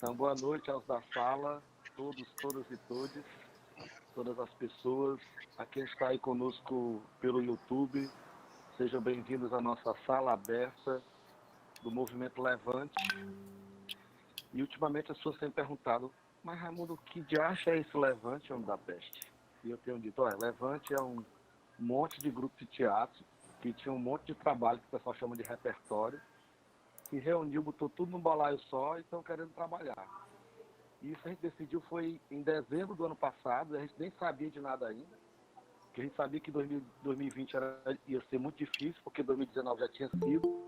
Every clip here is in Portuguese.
Então, boa noite aos da sala, todos, todas e todes, todas as pessoas. A quem está aí conosco pelo YouTube, sejam bem-vindos à nossa sala aberta do Movimento Levante. E ultimamente as pessoas têm perguntado, mas Raimundo, que diacho é esse Levante, homem da peste? E eu tenho dito, olha, Levante é um monte de grupo de teatro, que tinha um monte de trabalho que o pessoal chama de repertório, se reuniu, botou tudo num balaio só e estão querendo trabalhar. E isso a gente decidiu foi em dezembro do ano passado, a gente nem sabia de nada ainda, porque a gente sabia que 2020 ia ser muito difícil, porque 2019 já tinha sido,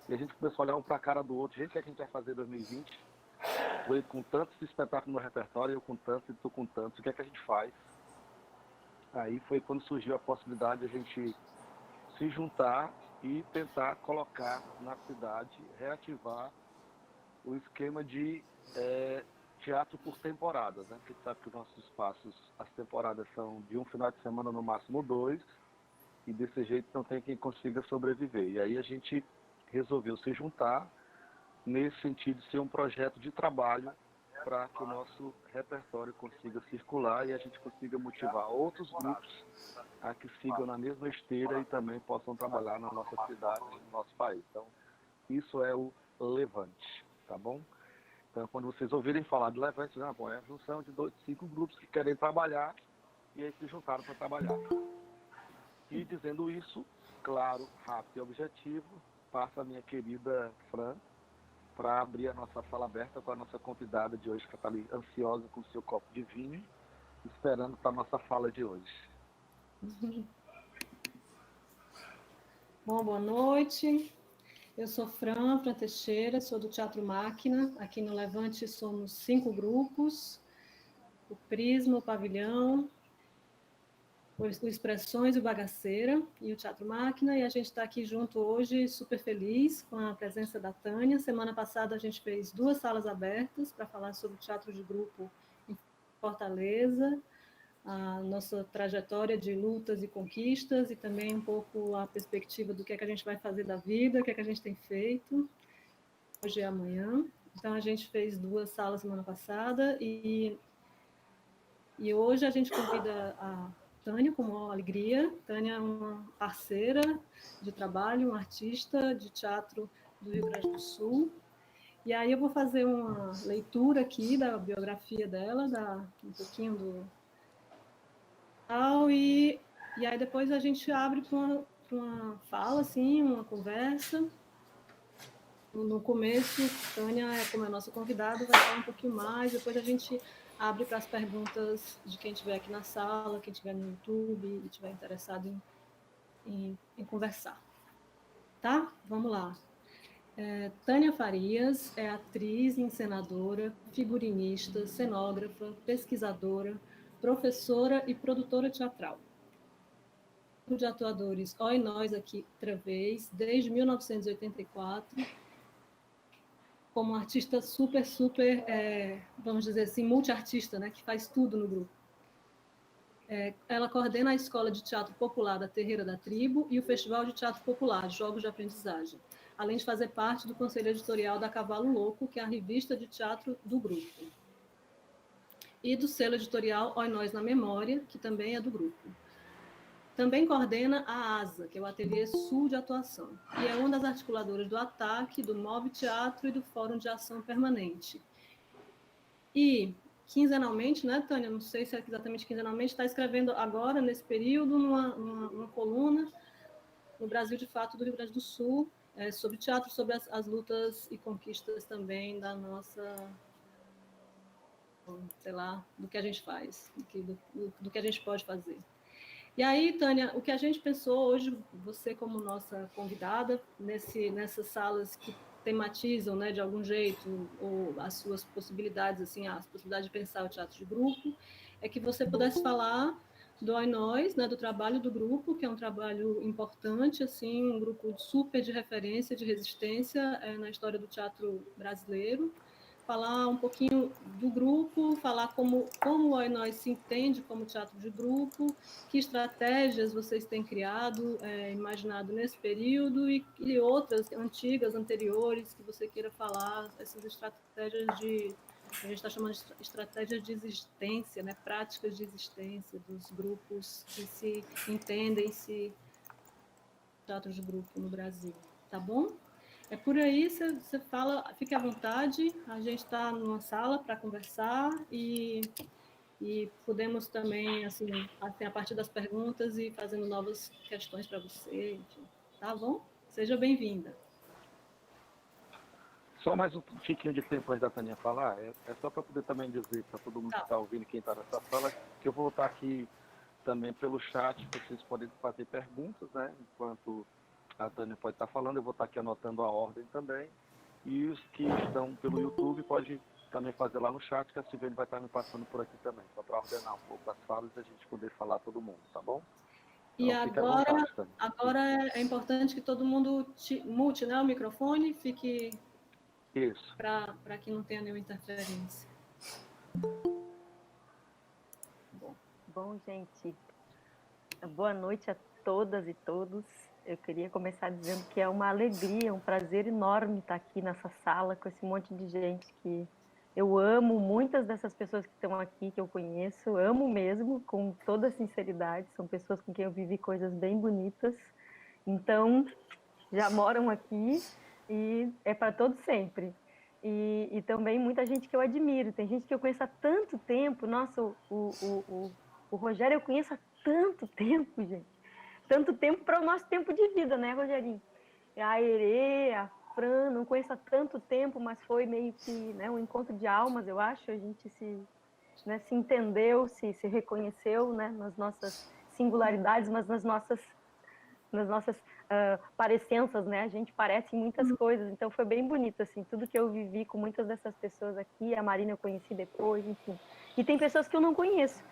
e a gente começou a olhar um para a cara do outro, gente, o que a gente vai fazer em 2020? Foi com tantos espetáculos no repertório, eu com tantos e tu com tantos, o que é que a gente faz? Aí foi quando surgiu a possibilidade de a gente se juntar e tentar colocar na cidade, reativar o esquema de teatro por temporadas, né? Porque sabe que os nossos espaços, as temporadas são de um final de semana, no máximo dois, e desse jeito não tem quem consiga sobreviver. E aí a gente resolveu se juntar, nesse sentido de ser um projeto de trabalho para que o nosso repertório consiga circular e a gente consiga motivar outros grupos a que sigam na mesma esteira e também possam trabalhar na nossa cidade, no nosso país. Então, isso é o Levante, tá bom? Então, quando vocês ouvirem falar de Levante, bom, é a junção de 5 grupos que querem trabalhar e aí se juntaram para trabalhar. E dizendo isso, claro, rápido e objetivo, passa a minha querida Fran para abrir a nossa sala aberta com a nossa convidada de hoje, que está ali ansiosa com o seu copo de vinho, esperando para a nossa fala de hoje. Bom, boa noite. Eu sou Fran Teixeira, sou do Teatro Máquina. Aqui no Levante somos 5 grupos, o Prisma, o Pavilhão, o Expressões e o Bagaceira e o Teatro Máquina. E a gente está aqui junto hoje, super feliz com a presença da Tânia. Semana passada a gente fez 2 salas abertas para falar sobre teatro de grupo em Fortaleza, a nossa trajetória de lutas e conquistas e também um pouco a perspectiva do que é que a gente vai fazer da vida, o que é que a gente tem feito hoje e amanhã. Então, a gente fez 2 salas semana passada e hoje a gente convida a Tânia com uma alegria. Tânia é uma parceira de trabalho, uma artista de teatro do Rio Grande do Sul. E aí eu vou fazer uma leitura aqui da biografia dela, um pouquinho do e aí depois a gente abre para uma fala, assim, uma conversa. No começo, Tânia, como é a nossa convidada, vai falar um pouquinho mais, depois a gente abre para as perguntas de quem estiver aqui na sala, quem estiver no YouTube e estiver interessado em conversar. Tá? Vamos lá. Tânia Farias é atriz, encenadora, figurinista, cenógrafa, pesquisadora, professora e produtora teatral. De atuadores Oi Nós aqui outra vez, desde 1984, como artista super, vamos dizer assim, multiartista, né, que faz tudo no grupo. Ela coordena a Escola de Teatro Popular da Terreira da Tribo e o Festival de Teatro Popular, Jogos de Aprendizagem, além de fazer parte do Conselho Editorial da Cavalo Louco, que é a revista de teatro do grupo, e do selo editorial Oi Nós na Memória, que também é do grupo. Também coordena a ASA, que é o Ateliê Sul de Atuação, e é uma das articuladoras do ATAC, do Move Teatro e do Fórum de Ação Permanente. E, quinzenalmente, né, Tânia, não sei se é exatamente quinzenalmente, está escrevendo agora, nesse período, uma coluna no Brasil de Fato do Rio Grande do Sul, sobre teatro, sobre as lutas e conquistas também da nossa, sei lá, do que a gente faz, do que a gente pode fazer. E aí, Tânia, o que a gente pensou hoje, você como nossa convidada, nessas salas que tematizam, né, de algum jeito, ou as suas possibilidades, assim, as possibilidades de pensar o teatro de grupo, é que você pudesse falar do Oi Nós, né, do trabalho do grupo, que é um trabalho importante, assim, um grupo super de referência, de resistência na história do teatro brasileiro, falar um pouquinho do grupo, falar como o Oi Nós se entende como teatro de grupo, que estratégias vocês têm criado, imaginado nesse período e outras antigas, anteriores, que você queira falar, essas estratégias de a gente está chamando de estratégias de existência, né? Práticas de existência dos grupos que se entendem, se tratam de grupo no Brasil, tá bom? É por aí, você fala, fique à vontade, a gente está numa sala para conversar e podemos também, assim, a partir das perguntas e fazendo novas questões para você, enfim, tá bom? Seja bem-vinda. Só mais um tiquinho de tempo antes da Taninha falar, é só para poder também dizer para todo mundo que está ouvindo, quem está nessa sala, que eu vou estar aqui também pelo chat, vocês podem fazer perguntas, né? Enquanto a Tânia pode estar falando, eu vou estar aqui anotando a ordem também. E os que estão pelo YouTube podem também fazer lá no chat, que a Silvane vai estar me passando por aqui também, só para ordenar um pouco as falas e a gente poder falar todo mundo, tá bom? Então, E agora é importante que todo mundo mute, né, o microfone, fique isso, para que não tenha nenhuma interferência. Bom, gente, boa noite a todas e todos. Eu queria começar dizendo que é uma alegria, um prazer enorme estar aqui nessa sala com esse monte de gente que eu amo. Muitas dessas pessoas que estão aqui, que eu conheço, amo mesmo, com toda sinceridade. São pessoas com quem eu vivi coisas bem bonitas. Então, já moram aqui e é para todo sempre. E também muita gente que eu admiro. Tem gente que eu conheço há tanto tempo. Nossa, o Rogério eu conheço há tanto tempo, gente. Tanto tempo para o nosso tempo de vida, né, Rogerinho? A Erê, a Fran, não conheço há tanto tempo, mas foi meio que, né, um encontro de almas, eu acho. A gente se entendeu, se reconheceu, né, nas nossas singularidades, mas nas nossas parecenças, né? A gente parece em muitas coisas, então foi bem bonito, assim, tudo que eu vivi com muitas dessas pessoas aqui, a Marina eu conheci depois, enfim. E tem pessoas que eu não conheço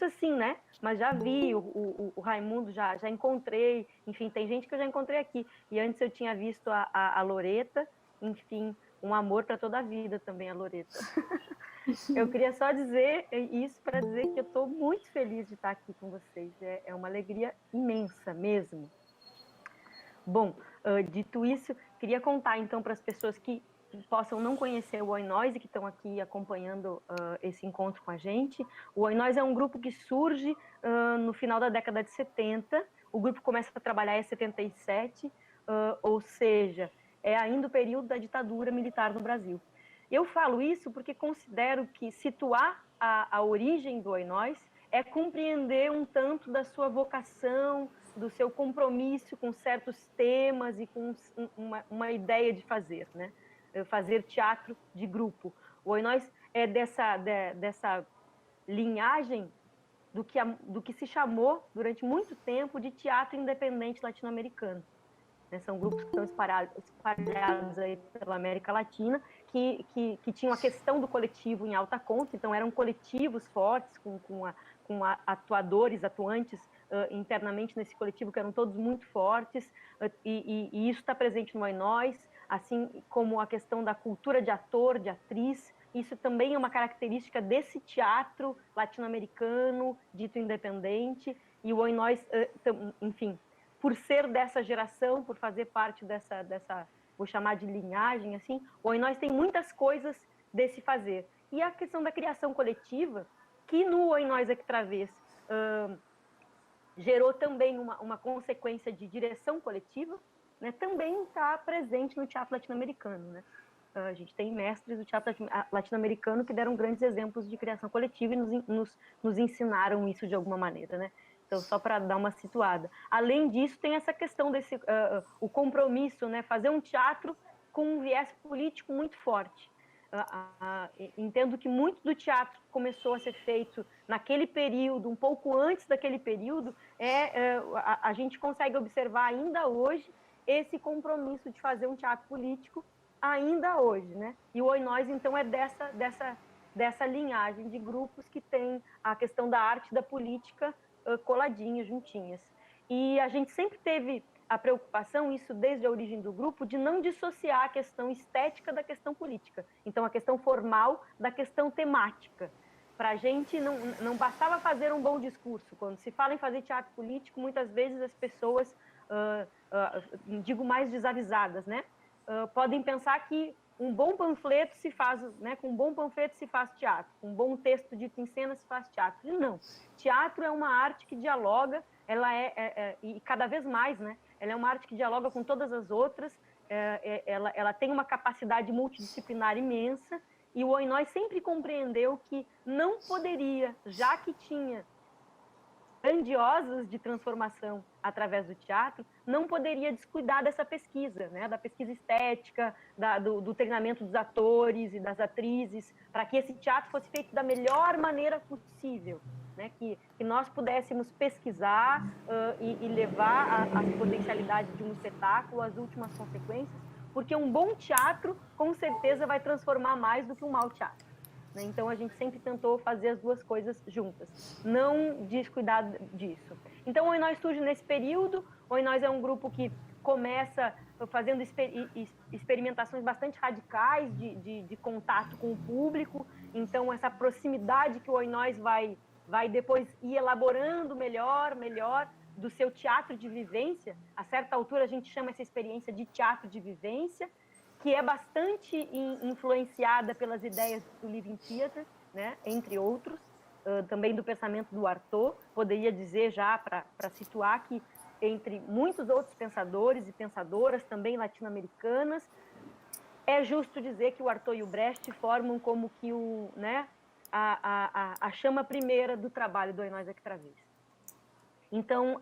assim, né? Mas já vi, o Raimundo já encontrei, enfim, tem gente que eu já encontrei aqui. E antes eu tinha visto a Loreta, enfim, um amor para toda a vida também, a Loreta. Eu queria só dizer isso para dizer que eu estou muito feliz de estar aqui com vocês. É uma alegria imensa mesmo. Bom, dito isso, queria contar então para as pessoas que possam não conhecer o Oi Nós e que estão aqui acompanhando esse encontro com a gente. O Oi Nós é um grupo que surge no final da década de 70. O grupo começa a trabalhar em 77, ou seja, é ainda o período da ditadura militar no Brasil. Eu falo isso porque considero que situar a origem do Oi Nós é compreender um tanto da sua vocação, do seu compromisso com certos temas e com uma ideia de fazer, né? Fazer teatro de grupo. O Oi Nós é dessa linhagem do que se chamou durante muito tempo de teatro independente latino-americano. São grupos que estão espalhados aí pela América Latina, que tinham a questão do coletivo em alta conta, então eram coletivos fortes, com atuantes internamente nesse coletivo, que eram todos muito fortes, e isso está presente no Oi Nós, assim como a questão da cultura de ator, de atriz. Isso também é uma característica desse teatro latino-americano, dito independente, e o Oi Nós, enfim, por ser dessa geração, por fazer parte dessa, vou chamar de linhagem, assim, o Oi Nós tem muitas coisas desse fazer. E a questão da criação coletiva, que no Oi Nós Aqui Travês gerou também uma consequência de direção coletiva, né, também está presente no teatro latino-americano, né? A gente tem mestres do teatro latino-americano que deram grandes exemplos de criação coletiva e nos ensinaram isso de alguma maneira, né? Então, só para dar uma situada. Além disso, tem essa questão o compromisso, né? Fazer um teatro com um viés político muito forte. Entendo que muito do teatro que começou a ser feito naquele período, um pouco antes daquele período, a gente consegue observar ainda hoje esse compromisso de fazer um teatro político ainda hoje, né? E o Oi Nós, então, é dessa linhagem de grupos que tem a questão da arte e da política coladinhas, juntinhas. E a gente sempre teve a preocupação, isso desde a origem do grupo, de não dissociar a questão estética da questão política. Então, a questão formal da questão temática. Para a gente, não bastava fazer um bom discurso. Quando se fala em fazer teatro político, muitas vezes as pessoas, digo mais desavisadas, né? Podem pensar que um bom panfleto se faz, né, com um bom panfleto se faz teatro, com um bom texto dito em cena se faz teatro. E não, teatro é uma arte que dialoga, ela e cada vez mais, né, ela é uma arte que dialoga com todas as outras, ela tem uma capacidade multidisciplinar imensa, e o Oinói sempre compreendeu que não poderia, já que tinha grandiosas de transformação através do teatro, não poderia descuidar dessa pesquisa, né? Da pesquisa estética, do treinamento dos atores e das atrizes, para que esse teatro fosse feito da melhor maneira possível, né? Que nós pudéssemos pesquisar e levar as potencialidades de um espetáculo às últimas consequências, porque um bom teatro, com certeza, vai transformar mais do que um mau teatro. Então, a gente sempre tentou fazer as duas coisas juntas, não descuidar disso. Então, o Oinóis surge nesse período. O Oinóis é um grupo que começa fazendo experimentações bastante radicais de contato com o público. Então, essa proximidade que o Oinóis vai depois ir elaborando melhor do seu teatro de vivência. A certa altura, a gente chama essa experiência de teatro de vivência, que é bastante influenciada pelas ideias do Living Theatre, né, entre outros, também do pensamento do Artaud. Poderia dizer já, para situar, que entre muitos outros pensadores e pensadoras, também latino-americanas, é justo dizer que o Artaud e o Brecht formam como que a chama primeira do trabalho do Oinóis Ectravez. Então,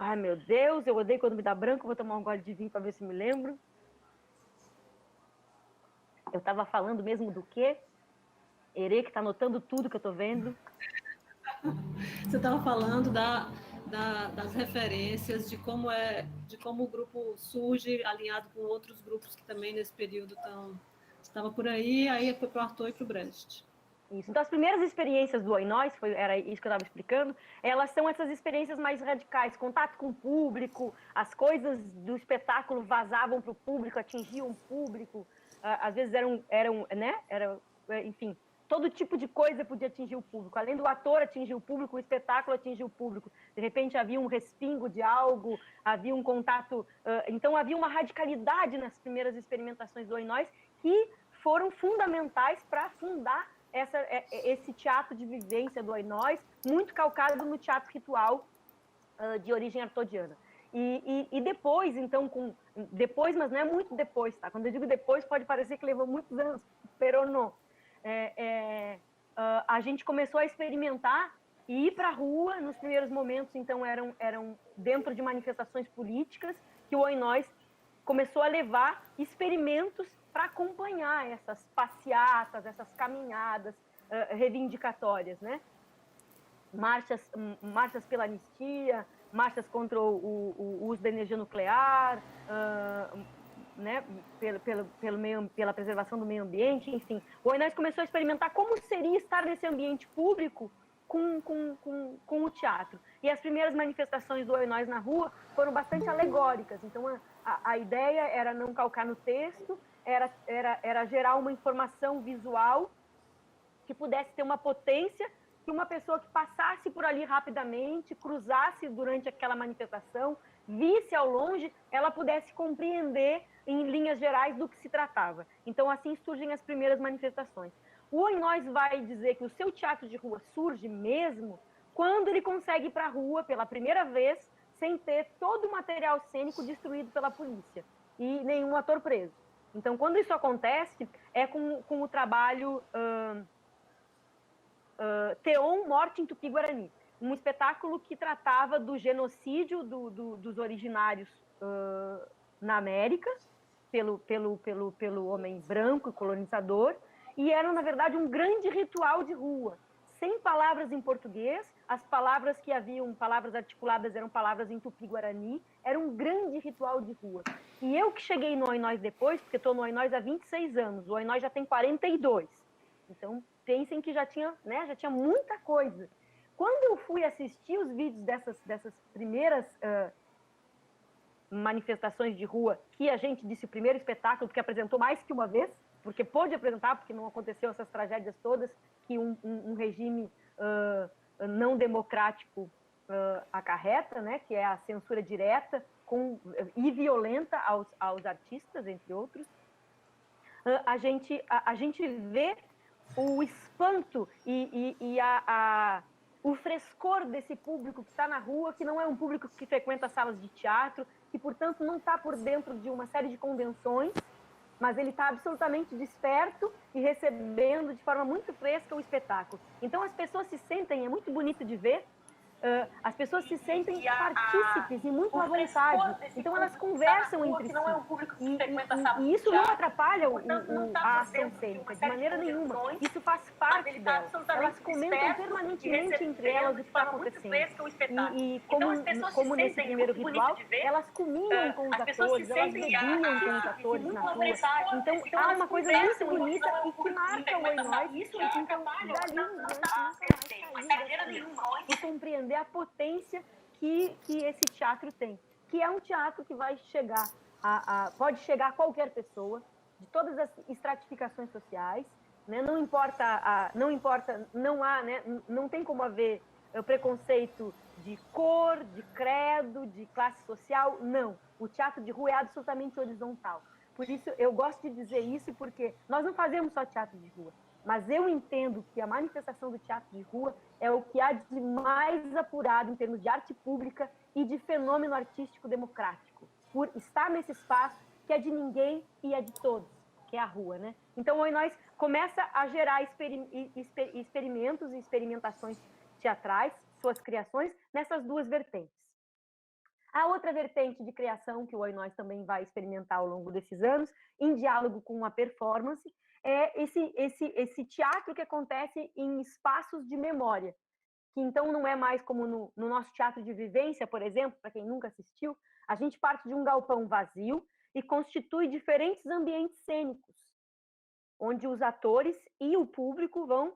ai, meu Deus, eu odeio quando me dá branco, vou tomar um gole de vinho para ver se me lembro. Eu estava falando mesmo do quê? Herê, que está anotando tudo que eu estou vendo. Você estava falando das referências, de como o grupo surge alinhado com outros grupos que também nesse período estavam por aí foi para o Artaud e para o Brecht. Isso. Então, as primeiras experiências do Oinóis, era isso que eu estava explicando, elas são essas experiências mais radicais, contato com o público, as coisas do espetáculo vazavam para o público, atingiam o público, às vezes enfim, todo tipo de coisa podia atingir o público. Além do ator atingir o público, o espetáculo atingia o público. De repente havia um respingo de algo, havia um contato. Então havia uma radicalidade nas primeiras experimentações do Oinóis que foram fundamentais para fundar esse teatro de vivência do Oinóis, muito calcado no teatro ritual de origem artodiana. E depois, então, depois, mas não é muito depois, tá? Quando eu digo depois, pode parecer que levou muitos anos, pero não. A gente começou a experimentar e ir para a rua. Nos primeiros momentos, então, eram dentro de manifestações políticas, que o Oinóis começou a levar experimentos para acompanhar essas passeatas, essas caminhadas reivindicatórias, né? Marchas pela anistia, marchas contra o uso da energia nuclear, né, pela preservação do meio ambiente, enfim. O Oinóis começou a experimentar como seria estar nesse ambiente público com o teatro. E as primeiras manifestações do Oinóis na rua foram bastante alegóricas. Então, a ideia era não calcar no texto, era gerar uma informação visual que pudesse ter uma potência, que uma pessoa que passasse por ali rapidamente, cruzasse durante aquela manifestação, visse ao longe, ela pudesse compreender em linhas gerais do que se tratava. Então, assim surgem as primeiras manifestações. O Oinóis vai dizer que o seu teatro de rua surge mesmo quando ele consegue ir para a rua pela primeira vez, sem ter todo o material cênico destruído pela polícia e nenhum ator preso. Então, quando isso acontece, é com o trabalho Teon, Morte em Tupi-Guarani, um espetáculo que tratava do genocídio dos originários na América, pelo homem branco e colonizador, e era, na verdade, um grande ritual de rua, sem palavras em português. As palavras que haviam, palavras articuladas, eram palavras em Tupi-Guarani. Era um grande ritual de rua. E eu que cheguei no Oinóis depois, porque estou no Oinóis há 26 anos, o Oinóis já tem 42. Então, pensem que já tinha muita coisa. Quando eu fui assistir os vídeos dessas primeiras manifestações de rua, que a gente disse o primeiro espetáculo, porque apresentou mais que uma vez, porque pôde apresentar, porque não aconteceu essas tragédias todas que um regime não democrático acarreta, né, que é a censura direta, e violenta aos artistas, entre outros. A gente vê o espanto e o frescor desse público que está na rua, que não é um público que frequenta salas de teatro, que, portanto, não está por dentro de uma série de convenções, mas ele está absolutamente desperto e recebendo de forma muito fresca o espetáculo. Então, as pessoas se sentem, é muito bonito de ver, as pessoas se sentem partícipes e muito à vontade. Então, elas conversam entre si. E isso não atrapalha a ação cênica, de maneira nenhuma. Isso faz parte delas. Elas comentam permanentemente entre elas o que está acontecendo. E como nesse primeiro ritual, elas comiam com os atores, elas bebiam com os atores na rua. Então, há uma coisa muito bonita e que marca o Oi Nós. Então, dali nunca mais sair por compreender a potência que esse teatro tem, que é um teatro que vai chegar pode chegar a qualquer pessoa, de todas as estratificações sociais, né? Não importa, não tem como haver preconceito de cor, de credo, de classe social, não. O teatro de rua é absolutamente horizontal. Por isso, eu gosto de dizer isso, porque nós não fazemos só teatro de rua, mas eu entendo que a manifestação do teatro de rua é o que há de mais apurado em termos de arte pública e de fenômeno artístico democrático, por estar nesse espaço que é de ninguém e é de todos, que é a rua, né? Então, o Oi Nós começa a gerar experimentos e experimentações teatrais, suas criações, nessas duas vertentes. A outra vertente de criação que o Oi Nós também vai experimentar ao longo desses anos, em diálogo com a performance, é esse teatro que acontece em espaços de memória, que então não é mais como no nosso teatro de vivência, por exemplo, para quem nunca assistiu, a gente parte de um galpão vazio e constitui diferentes ambientes cênicos, onde os atores e o público vão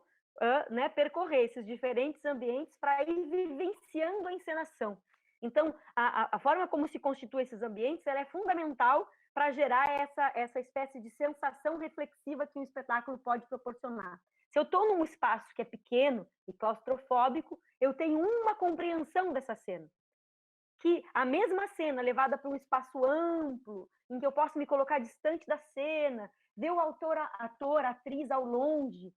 percorrer esses diferentes ambientes para ir vivenciando a encenação. Então, a forma como se constituem esses ambientes ela é fundamental para gerar essa espécie de sensação reflexiva que o espetáculo pode proporcionar. Se eu estou num espaço que é pequeno e claustrofóbico, eu tenho uma compreensão dessa cena. Que a mesma cena levada para um espaço amplo, em que eu posso me colocar distante da cena, ver o ator, atriz ao longe,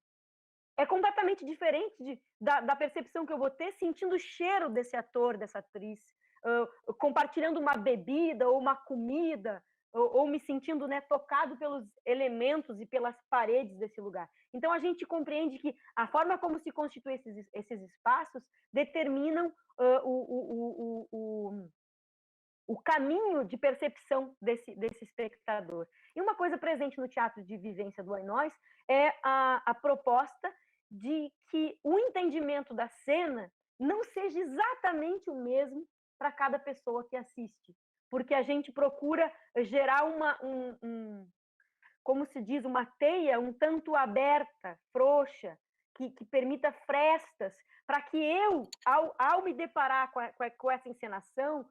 é completamente diferente da percepção que eu vou ter sentindo o cheiro desse ator, dessa atriz, compartilhando uma bebida ou uma comida, ou me sentindo tocado pelos elementos e pelas paredes desse lugar. Então, a gente compreende que a forma como se constituem esses espaços determinam o caminho de percepção desse espectador. E uma coisa presente no teatro de vivência do Oi Nós é a proposta de que o entendimento da cena não seja exatamente o mesmo para cada pessoa que assiste, porque a gente procura gerar como se diz, uma teia um tanto aberta, frouxa, que permita frestas, para que eu, ao me deparar com essa encenação,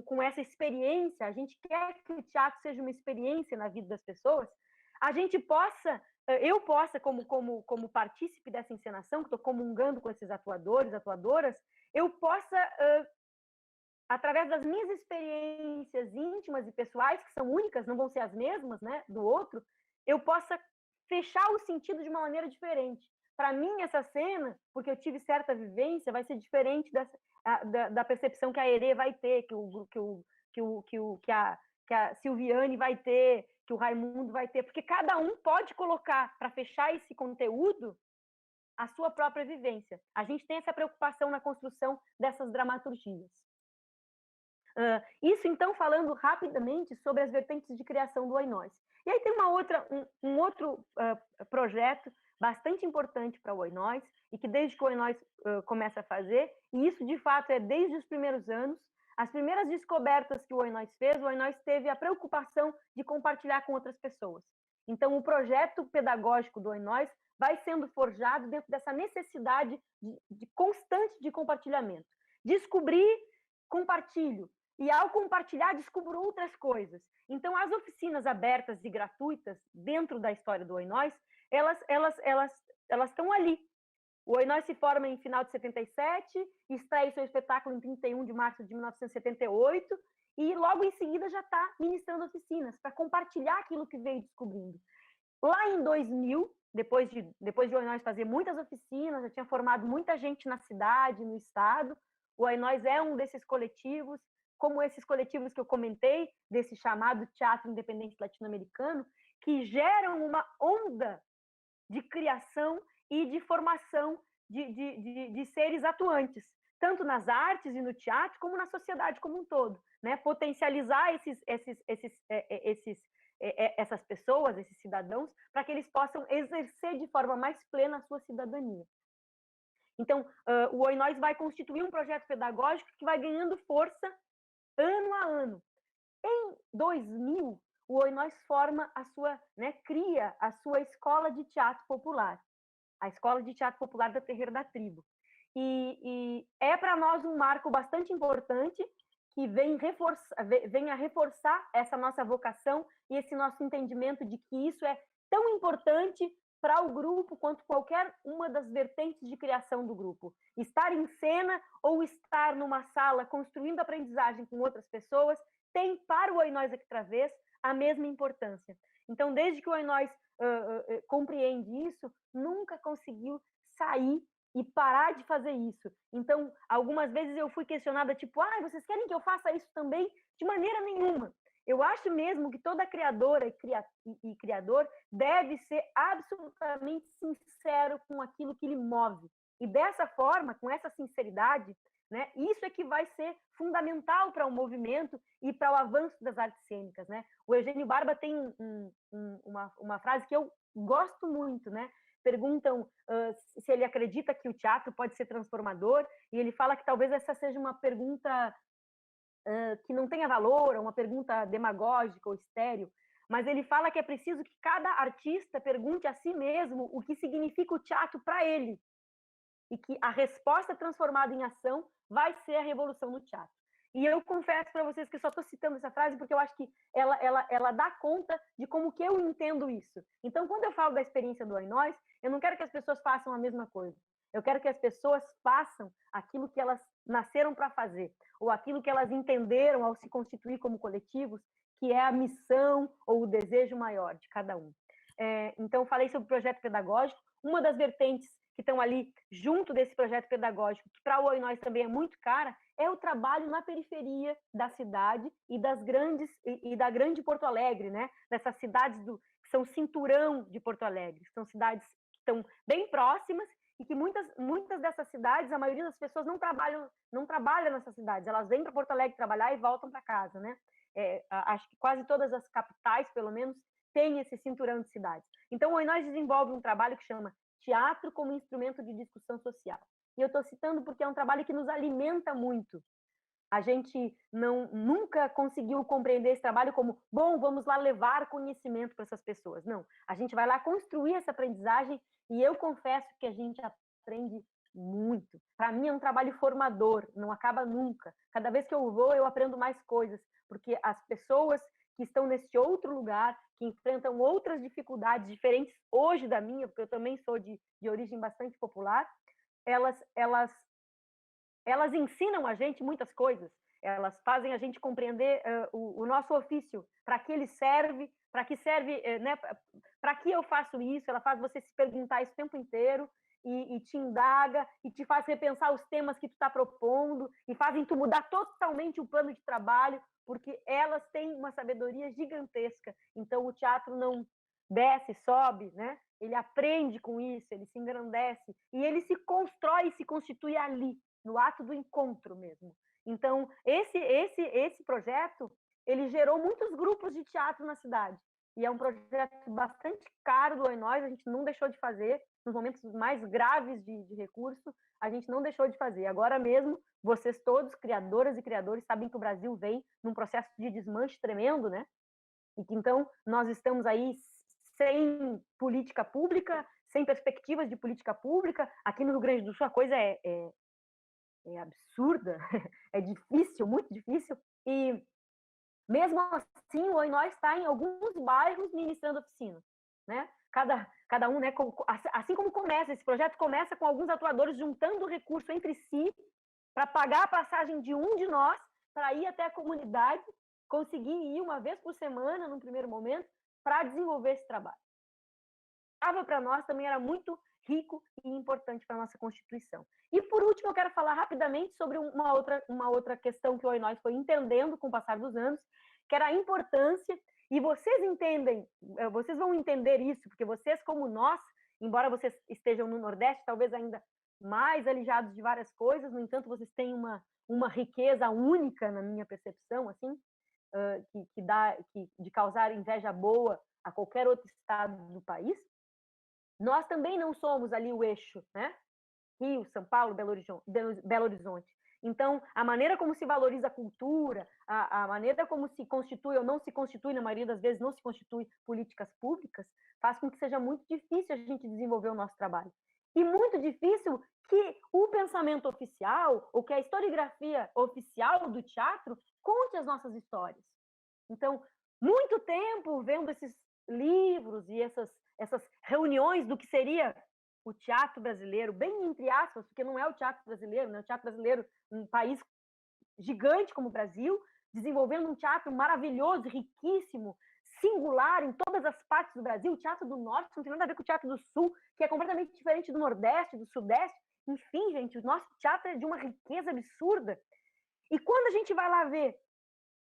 com essa experiência, a gente quer que o teatro seja uma experiência na vida das pessoas, a gente eu possa, como partícipe dessa encenação, que estou comungando com esses atuadores, atuadoras, eu possa, através das minhas experiências íntimas e pessoais, que são únicas, não vão ser as mesmas, né, do outro, eu possa fechar o sentido de uma maneira diferente. Para mim, essa cena, porque eu tive certa vivência, vai ser diferente da percepção que a Herê vai ter, que a Silviane vai ter, que o Raimundo vai ter, porque cada um pode colocar, para fechar esse conteúdo, a sua própria vivência. A gente tem essa preocupação na construção dessas dramaturgias. Isso, então, falando rapidamente sobre as vertentes de criação do Oi Nós. E aí tem um outro projeto bastante importante para o Oi Nós, e que desde que o Oi Nós começa a fazer, e isso, de fato, é desde os primeiros anos, as primeiras descobertas que o Oi Nós fez, o Oi Nós teve a preocupação de compartilhar com outras pessoas. Então, o projeto pedagógico do Oi Nós vai sendo forjado dentro dessa necessidade de constante de compartilhamento. Descobrir, compartilho. E, ao compartilhar, descubro outras coisas. Então, as oficinas abertas e gratuitas dentro da história do Oi Nós, elas estão ali. O Oi Nós se forma em final de 77, estreia seu espetáculo em 31 de março de 1978, e logo em seguida já está ministrando oficinas para compartilhar aquilo que veio descobrindo. Lá em 2000, depois de Oinóis fazer muitas oficinas, já tinha formado muita gente na cidade, no estado, o Oinóis é um desses coletivos, como esses coletivos que eu comentei, desse chamado Teatro Independente Latino-Americano, que geram uma onda de criação e de formação de seres atuantes, tanto nas artes e no teatro, como na sociedade como um todo, né? Potencializar essas pessoas, esses cidadãos, para que eles possam exercer de forma mais plena a sua cidadania. Então, o Oinóis vai constituir um projeto pedagógico que vai ganhando força ano a ano. Em 2000, o Oinóis cria a sua escola de teatro popular, a Escola de Teatro Popular da Terreira da Tribo. E é para nós um marco bastante importante que vem a reforçar essa nossa vocação e esse nosso entendimento de que isso é tão importante para o grupo quanto qualquer uma das vertentes de criação do grupo. Estar em cena ou estar numa sala construindo aprendizagem com outras pessoas tem para o Oinóis aqui outra vez a mesma importância. Então, desde que o Oinóis compreende isso, nunca conseguiu sair e parar de fazer isso. Então, algumas vezes eu fui questionada, tipo, vocês querem que eu faça isso também? De maneira nenhuma. Eu acho mesmo que toda criadora e criador deve ser absolutamente sincero com aquilo que lhe move. E dessa forma, com essa sinceridade, né, isso é que vai ser fundamental para o movimento e para o avanço das artes cênicas, né? O Eugênio Barba tem uma frase que eu gosto muito, né? Perguntam se ele acredita que o teatro pode ser transformador, e ele fala que talvez essa seja uma pergunta que não tenha valor, ou uma pergunta demagógica ou estéril, mas ele fala que é preciso que cada artista pergunte a si mesmo o que significa o teatro para ele, e que a resposta transformada em ação vai ser a revolução no teatro. E eu confesso para vocês que só estou citando essa frase porque eu acho que ela dá conta de como que eu entendo isso. Então, quando eu falo da experiência do Oinóis, eu não quero que as pessoas façam a mesma coisa. Eu quero que as pessoas façam aquilo que elas nasceram para fazer, ou aquilo que elas entenderam ao se constituir como coletivos, que é a missão ou o desejo maior de cada um. Então, falei sobre o projeto pedagógico. Uma das vertentes que estão ali junto desse projeto pedagógico, que para o Oinóis também é muito cara, é o trabalho na periferia da cidade e da grande Porto Alegre, né? Dessas cidades que são cinturão de Porto Alegre, são cidades que estão bem próximas e que muitas dessas cidades, a maioria das pessoas não trabalha nessas cidades, elas vêm para Porto Alegre trabalhar e voltam para casa, né? Acho que quase todas as capitais, pelo menos, têm esse cinturão de cidades. Então, o Oinóis desenvolve um trabalho que chama Teatro como Instrumento de Discussão Social. E eu estou citando porque é um trabalho que nos alimenta muito. A gente nunca conseguiu compreender esse trabalho como, vamos lá levar conhecimento para essas pessoas. Não, a gente vai lá construir essa aprendizagem e eu confesso que a gente aprende muito. Para mim é um trabalho formador, não acaba nunca. Cada vez que eu vou, eu aprendo mais coisas, porque as pessoas que estão nesse outro lugar, que enfrentam outras dificuldades diferentes hoje da minha, porque eu também sou de origem bastante popular, elas ensinam a gente muitas coisas, elas fazem a gente compreender o nosso ofício, para que ele serve, para que serve, né, para que eu faço isso, ela faz você se perguntar isso o tempo inteiro, e te indaga, e te faz repensar os temas que tu está propondo, e fazem tu mudar totalmente o plano de trabalho, porque elas têm uma sabedoria gigantesca. Então, o teatro não desce, sobe, né? Ele aprende com isso, ele se engrandece, e ele se constrói e se constitui ali, no ato do encontro mesmo. Então, esse projeto, ele gerou muitos grupos de teatro na cidade, e é um projeto bastante caro do Oinóis, a gente não deixou de fazer, nos momentos mais graves de recurso, a gente não deixou de fazer. Agora mesmo, vocês todos, criadoras e criadores, sabem que o Brasil vem num processo de desmanche tremendo, né? E que, então, nós estamos aí sem política pública, sem perspectivas de política pública. Aqui no Rio Grande do Sul a coisa é absurda, é difícil, muito difícil. E, mesmo assim, o Oinóis está em alguns bairros ministrando oficina, né? Cada um, né, assim como começa, esse projeto começa com alguns atuadores juntando recurso entre si para pagar a passagem de um de nós para ir até a comunidade, conseguir ir uma vez por semana, num primeiro momento, para desenvolver esse trabalho. Para nós também era muito rico e importante para a nossa Constituição. E, por último, eu quero falar rapidamente sobre uma outra questão que o Oinós foi entendendo com o passar dos anos, que era a importância, e vocês vão entender isso, porque vocês, como nós, embora vocês estejam no Nordeste, talvez ainda mais alijados de várias coisas, no entanto, vocês têm uma riqueza única, na minha percepção, assim, de causar inveja boa a qualquer outro estado do país. Nós também não somos ali o eixo, né? Rio, São Paulo, Belo Horizonte. Então, a maneira como se valoriza a cultura, a maneira como se constitui ou não se constitui, na maioria das vezes não se constitui políticas públicas, faz com que seja muito difícil a gente desenvolver o nosso trabalho. E muito difícil que o pensamento oficial, ou que a historiografia oficial do teatro, conte as nossas histórias. Então, muito tempo vendo esses livros e essas reuniões do que seria o teatro brasileiro, bem entre aspas, porque não é o teatro brasileiro, né? O teatro brasileiro, um país gigante como o Brasil, desenvolvendo um teatro maravilhoso, riquíssimo, singular em todas as partes do Brasil. O teatro do Norte não tem nada a ver com o teatro do Sul, que é completamente diferente do Nordeste, do Sudeste. Enfim, gente, o nosso teatro é de uma riqueza absurda. E quando a gente vai lá ver,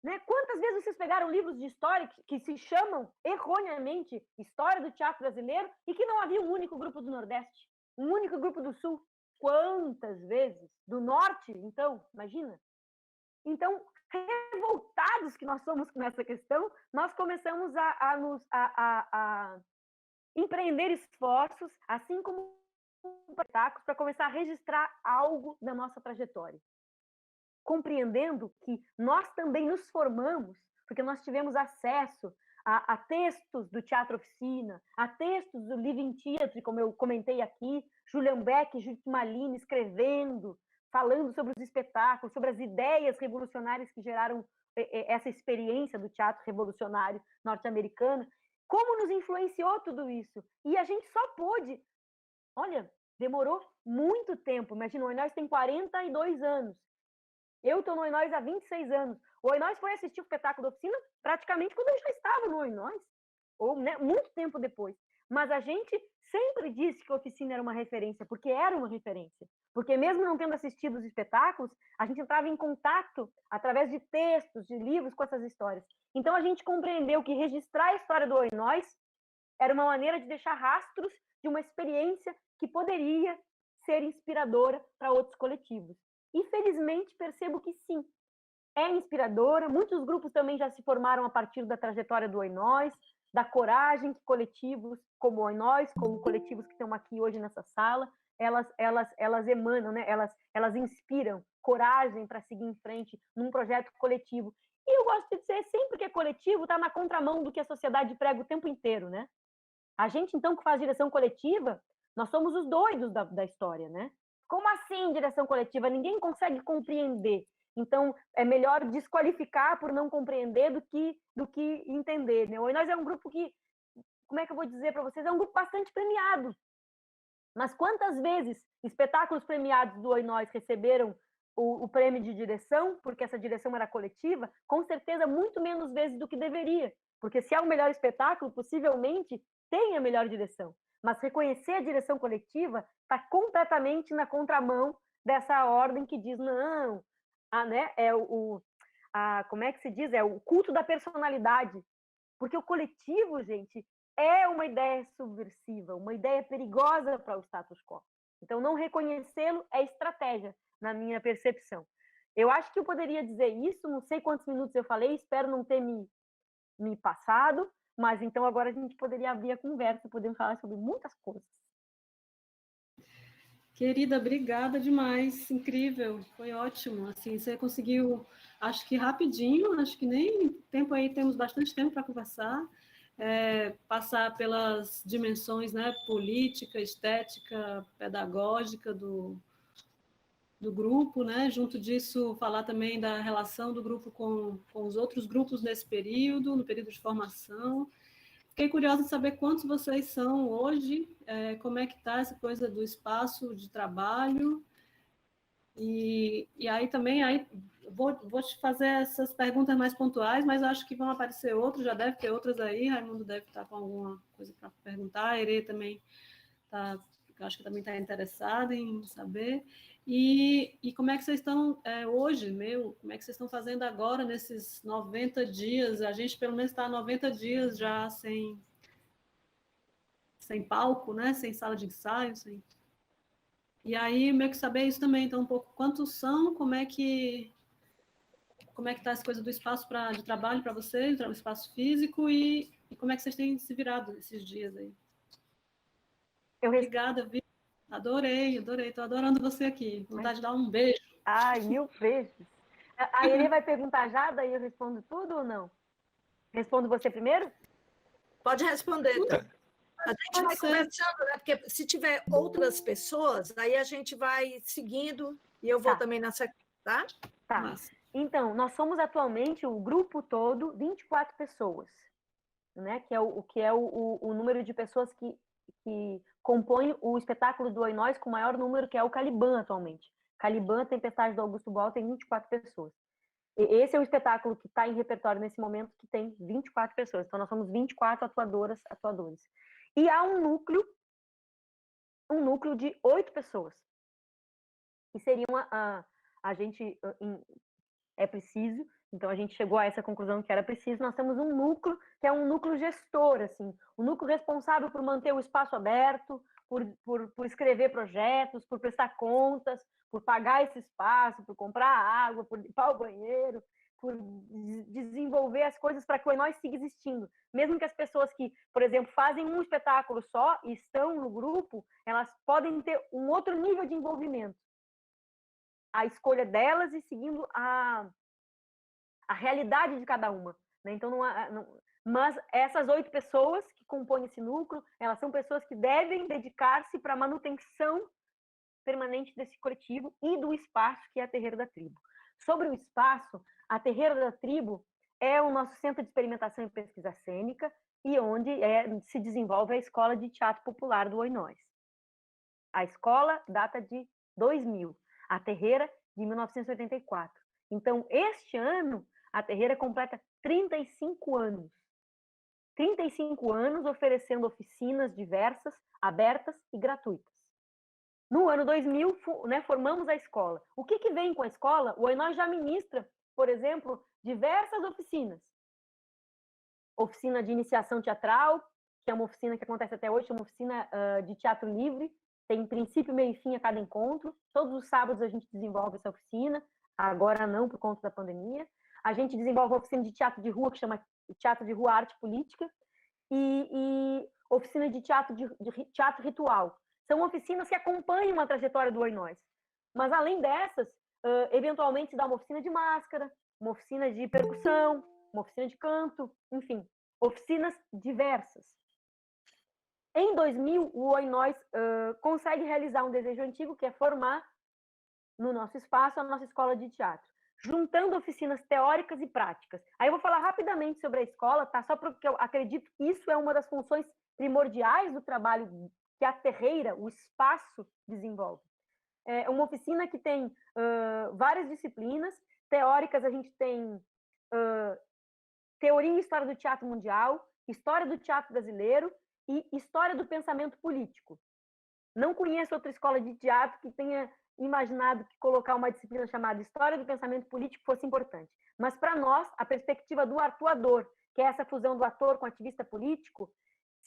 né, quantas vezes vocês pegaram livros de história que se chamam erroneamente História do Teatro Brasileiro e que não havia um único grupo do Nordeste, um único grupo do Sul? Quantas vezes? Do Norte, então, imagina. Então, revoltados que nós somos com essa questão, nós começamos a empreender esforços, assim como espetáculos, para começar a registrar algo da nossa trajetória. Compreendendo que nós também nos formamos, porque nós tivemos acesso a textos do Teatro Oficina, a textos do Living Theatre, como eu comentei aqui, Julian Beck e Judith Malini escrevendo, falando sobre os espetáculos, sobre as ideias revolucionárias que geraram essa experiência do teatro revolucionário norte-americano. Como nos influenciou tudo isso? E a gente só pôde... Olha, demorou muito tempo. Imagina, o Oinós tem 42 anos. Eu estou no Oinós há 26 anos. O Oinós foi assistir o espetáculo da Oficina praticamente quando eu já estava no Oinós, ou né, muito tempo depois. Mas a gente sempre disse que a Oficina era uma referência, porque era uma referência. Porque mesmo não tendo assistido os espetáculos, a gente entrava em contato através de textos, de livros com essas histórias. Então a gente compreendeu que registrar a história do Oinós era uma maneira de deixar rastros de uma experiência que poderia ser inspiradora para outros coletivos. E, felizmente, percebo que sim, é inspiradora. Muitos grupos também já se formaram a partir da trajetória do Oinós, da coragem que coletivos como o Oinós, como coletivos que estão aqui hoje nessa sala, elas emanam, né? Elas inspiram coragem para seguir em frente num projeto coletivo. E eu gosto de dizer, sempre que é coletivo, está na contramão do que a sociedade prega o tempo inteiro, né? A gente, então, que faz direção coletiva, nós somos os doidos da história, né? Como assim direção coletiva? Ninguém consegue compreender. Então, é melhor desqualificar por não compreender do que entender. Né? O Oinós é um grupo que, como é que eu vou dizer para vocês? É um grupo bastante premiado. Mas quantas vezes espetáculos premiados do Oinós receberam o prêmio de direção, porque essa direção era coletiva? Com certeza, muito menos vezes do que deveria. Porque se é o melhor espetáculo, possivelmente tem a melhor direção. Mas reconhecer a direção coletiva está completamente na contramão dessa ordem que diz, não, né, como é que se diz? É o culto da personalidade. Porque o coletivo, gente, é uma ideia subversiva, uma ideia perigosa para o status quo. Então, não reconhecê-lo é estratégia, na minha percepção. Eu acho que eu poderia dizer isso, não sei quantos minutos eu falei, espero não ter me passado, mas então agora a gente poderia abrir a conversa, podemos falar sobre muitas coisas. Querida, obrigada demais, incrível, foi ótimo, assim, você conseguiu, acho que rapidinho, acho que nem tempo aí, temos bastante tempo para conversar, passar pelas dimensões, né, política, estética, pedagógica do grupo, né? Junto disso, falar também da relação do grupo com os outros grupos nesse período, no período de formação. Fiquei curiosa de saber quantos vocês são hoje, como é que está essa coisa do espaço de trabalho, e aí também, vou te fazer essas perguntas mais pontuais, mas acho que vão aparecer outras, já deve ter outras aí. Raimundo deve estar com alguma coisa para perguntar. A Irê também está, acho que também está interessada em saber. E como é que vocês estão hoje, como é que vocês estão fazendo agora, nesses 90 dias? A gente, pelo menos, está há 90 dias já sem palco, né? Sem sala de ensaio, sem... E aí, meio que saber isso também, então, um pouco quantos são, como é que está essa coisa do espaço de trabalho para vocês, o espaço físico, e como é que vocês têm se virado esses dias aí? Obrigada, Vi. Adorei, estou adorando você aqui. Vontade de dar um beijo. Ai, 1000 beijos. A Irê vai perguntar já, daí eu respondo tudo ou não? Respondo você primeiro? Pode responder, então. A gente vai conversando, né? Porque se tiver outras pessoas, aí a gente vai seguindo e eu vou também na sequência, tá? Tá. Massa. Então, nós somos atualmente, o grupo todo, 24 pessoas, né? Que é o número de pessoas que compõem o espetáculo do Oi Nós com o maior número, que é o Caliban atualmente. Caliban, Tempestade do Augusto Boal, tem 24 pessoas. Esse é o espetáculo que está em repertório nesse momento, que tem 24 pessoas. Então, nós somos 24 atuadores. E há um núcleo de 8 pessoas, que seriam a gente... É preciso, então a gente chegou a essa conclusão que era preciso. Nós temos um núcleo, que é um núcleo gestor, assim, um núcleo responsável por manter o espaço aberto, por escrever projetos, por prestar contas, por pagar esse espaço, por comprar água, por limpar o banheiro, por desenvolver as coisas para que o Nós siga existindo. Mesmo que as pessoas que, por exemplo, fazem um espetáculo só e estão no grupo, elas podem ter um outro nível de envolvimento. A escolha delas e seguindo a realidade de cada uma, né? Então, mas essas 8 pessoas que compõem esse núcleo, elas são pessoas que devem dedicar-se para a manutenção permanente desse coletivo e do espaço que é a Terreira da Tribo. Sobre o espaço, a Terreira da Tribo é o nosso centro de experimentação e pesquisa cênica e onde se desenvolve a Escola de Teatro Popular do Oi Nós. A escola data de 2000. A Terreira, de 1984. Então, este ano, a Terreira completa 35 anos. 35 anos oferecendo oficinas diversas, abertas e gratuitas. No ano 2000, né, formamos a escola. O que vem com a escola? O Oi Nós já ministra, por exemplo, diversas oficinas. Oficina de iniciação teatral, que é uma oficina que acontece até hoje, é uma oficina de teatro livre, tem princípio, meio e fim a cada encontro. Todos os sábados a gente desenvolve essa oficina, agora não por conta da pandemia. A gente desenvolve uma oficina de teatro de rua, que chama Teatro de Rua Arte Política, e oficina de teatro ritual. São oficinas que acompanham a trajetória do Oi Nós. Mas, além dessas, eventualmente se dá uma oficina de máscara, uma oficina de percussão, uma oficina de canto, enfim, oficinas diversas. Em 2000, o Oi Nós consegue realizar um desejo antigo, que é formar no nosso espaço a nossa escola de teatro, juntando oficinas teóricas e práticas. Aí eu vou falar rapidamente sobre a escola, tá? Só porque eu acredito que isso é uma das funções primordiais do trabalho que a Terreira, o espaço, desenvolve. É uma oficina que tem várias disciplinas. Teóricas, a gente tem teoria e história do teatro mundial, história do teatro brasileiro, e história do pensamento político. Não conheço outra escola de teatro que tenha imaginado que colocar uma disciplina chamada História do Pensamento Político fosse importante. Mas, para nós, a perspectiva do atuador, que é essa fusão do ator com o ativista político,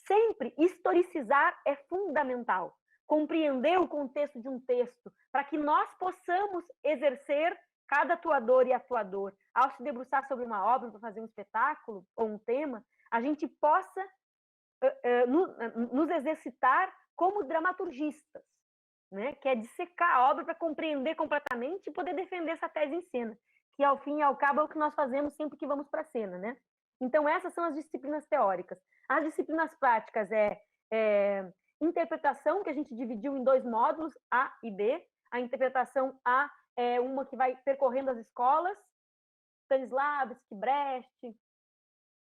sempre historicizar é fundamental. Compreender o contexto de um texto, para que nós possamos exercer, cada atuador e atuador, ao se debruçar sobre uma obra para fazer um espetáculo ou um tema, a gente possa nos exercitar como dramaturgistas, né? Que é dissecar a obra para compreender completamente e poder defender essa tese em cena, que ao fim e ao cabo é o que nós fazemos sempre que vamos para a cena, né? Então essas são as disciplinas teóricas. As disciplinas práticas interpretação, que a gente dividiu em 2 módulos, A e B. A interpretação A é uma que vai percorrendo as escolas, Stanislavski, Brecht,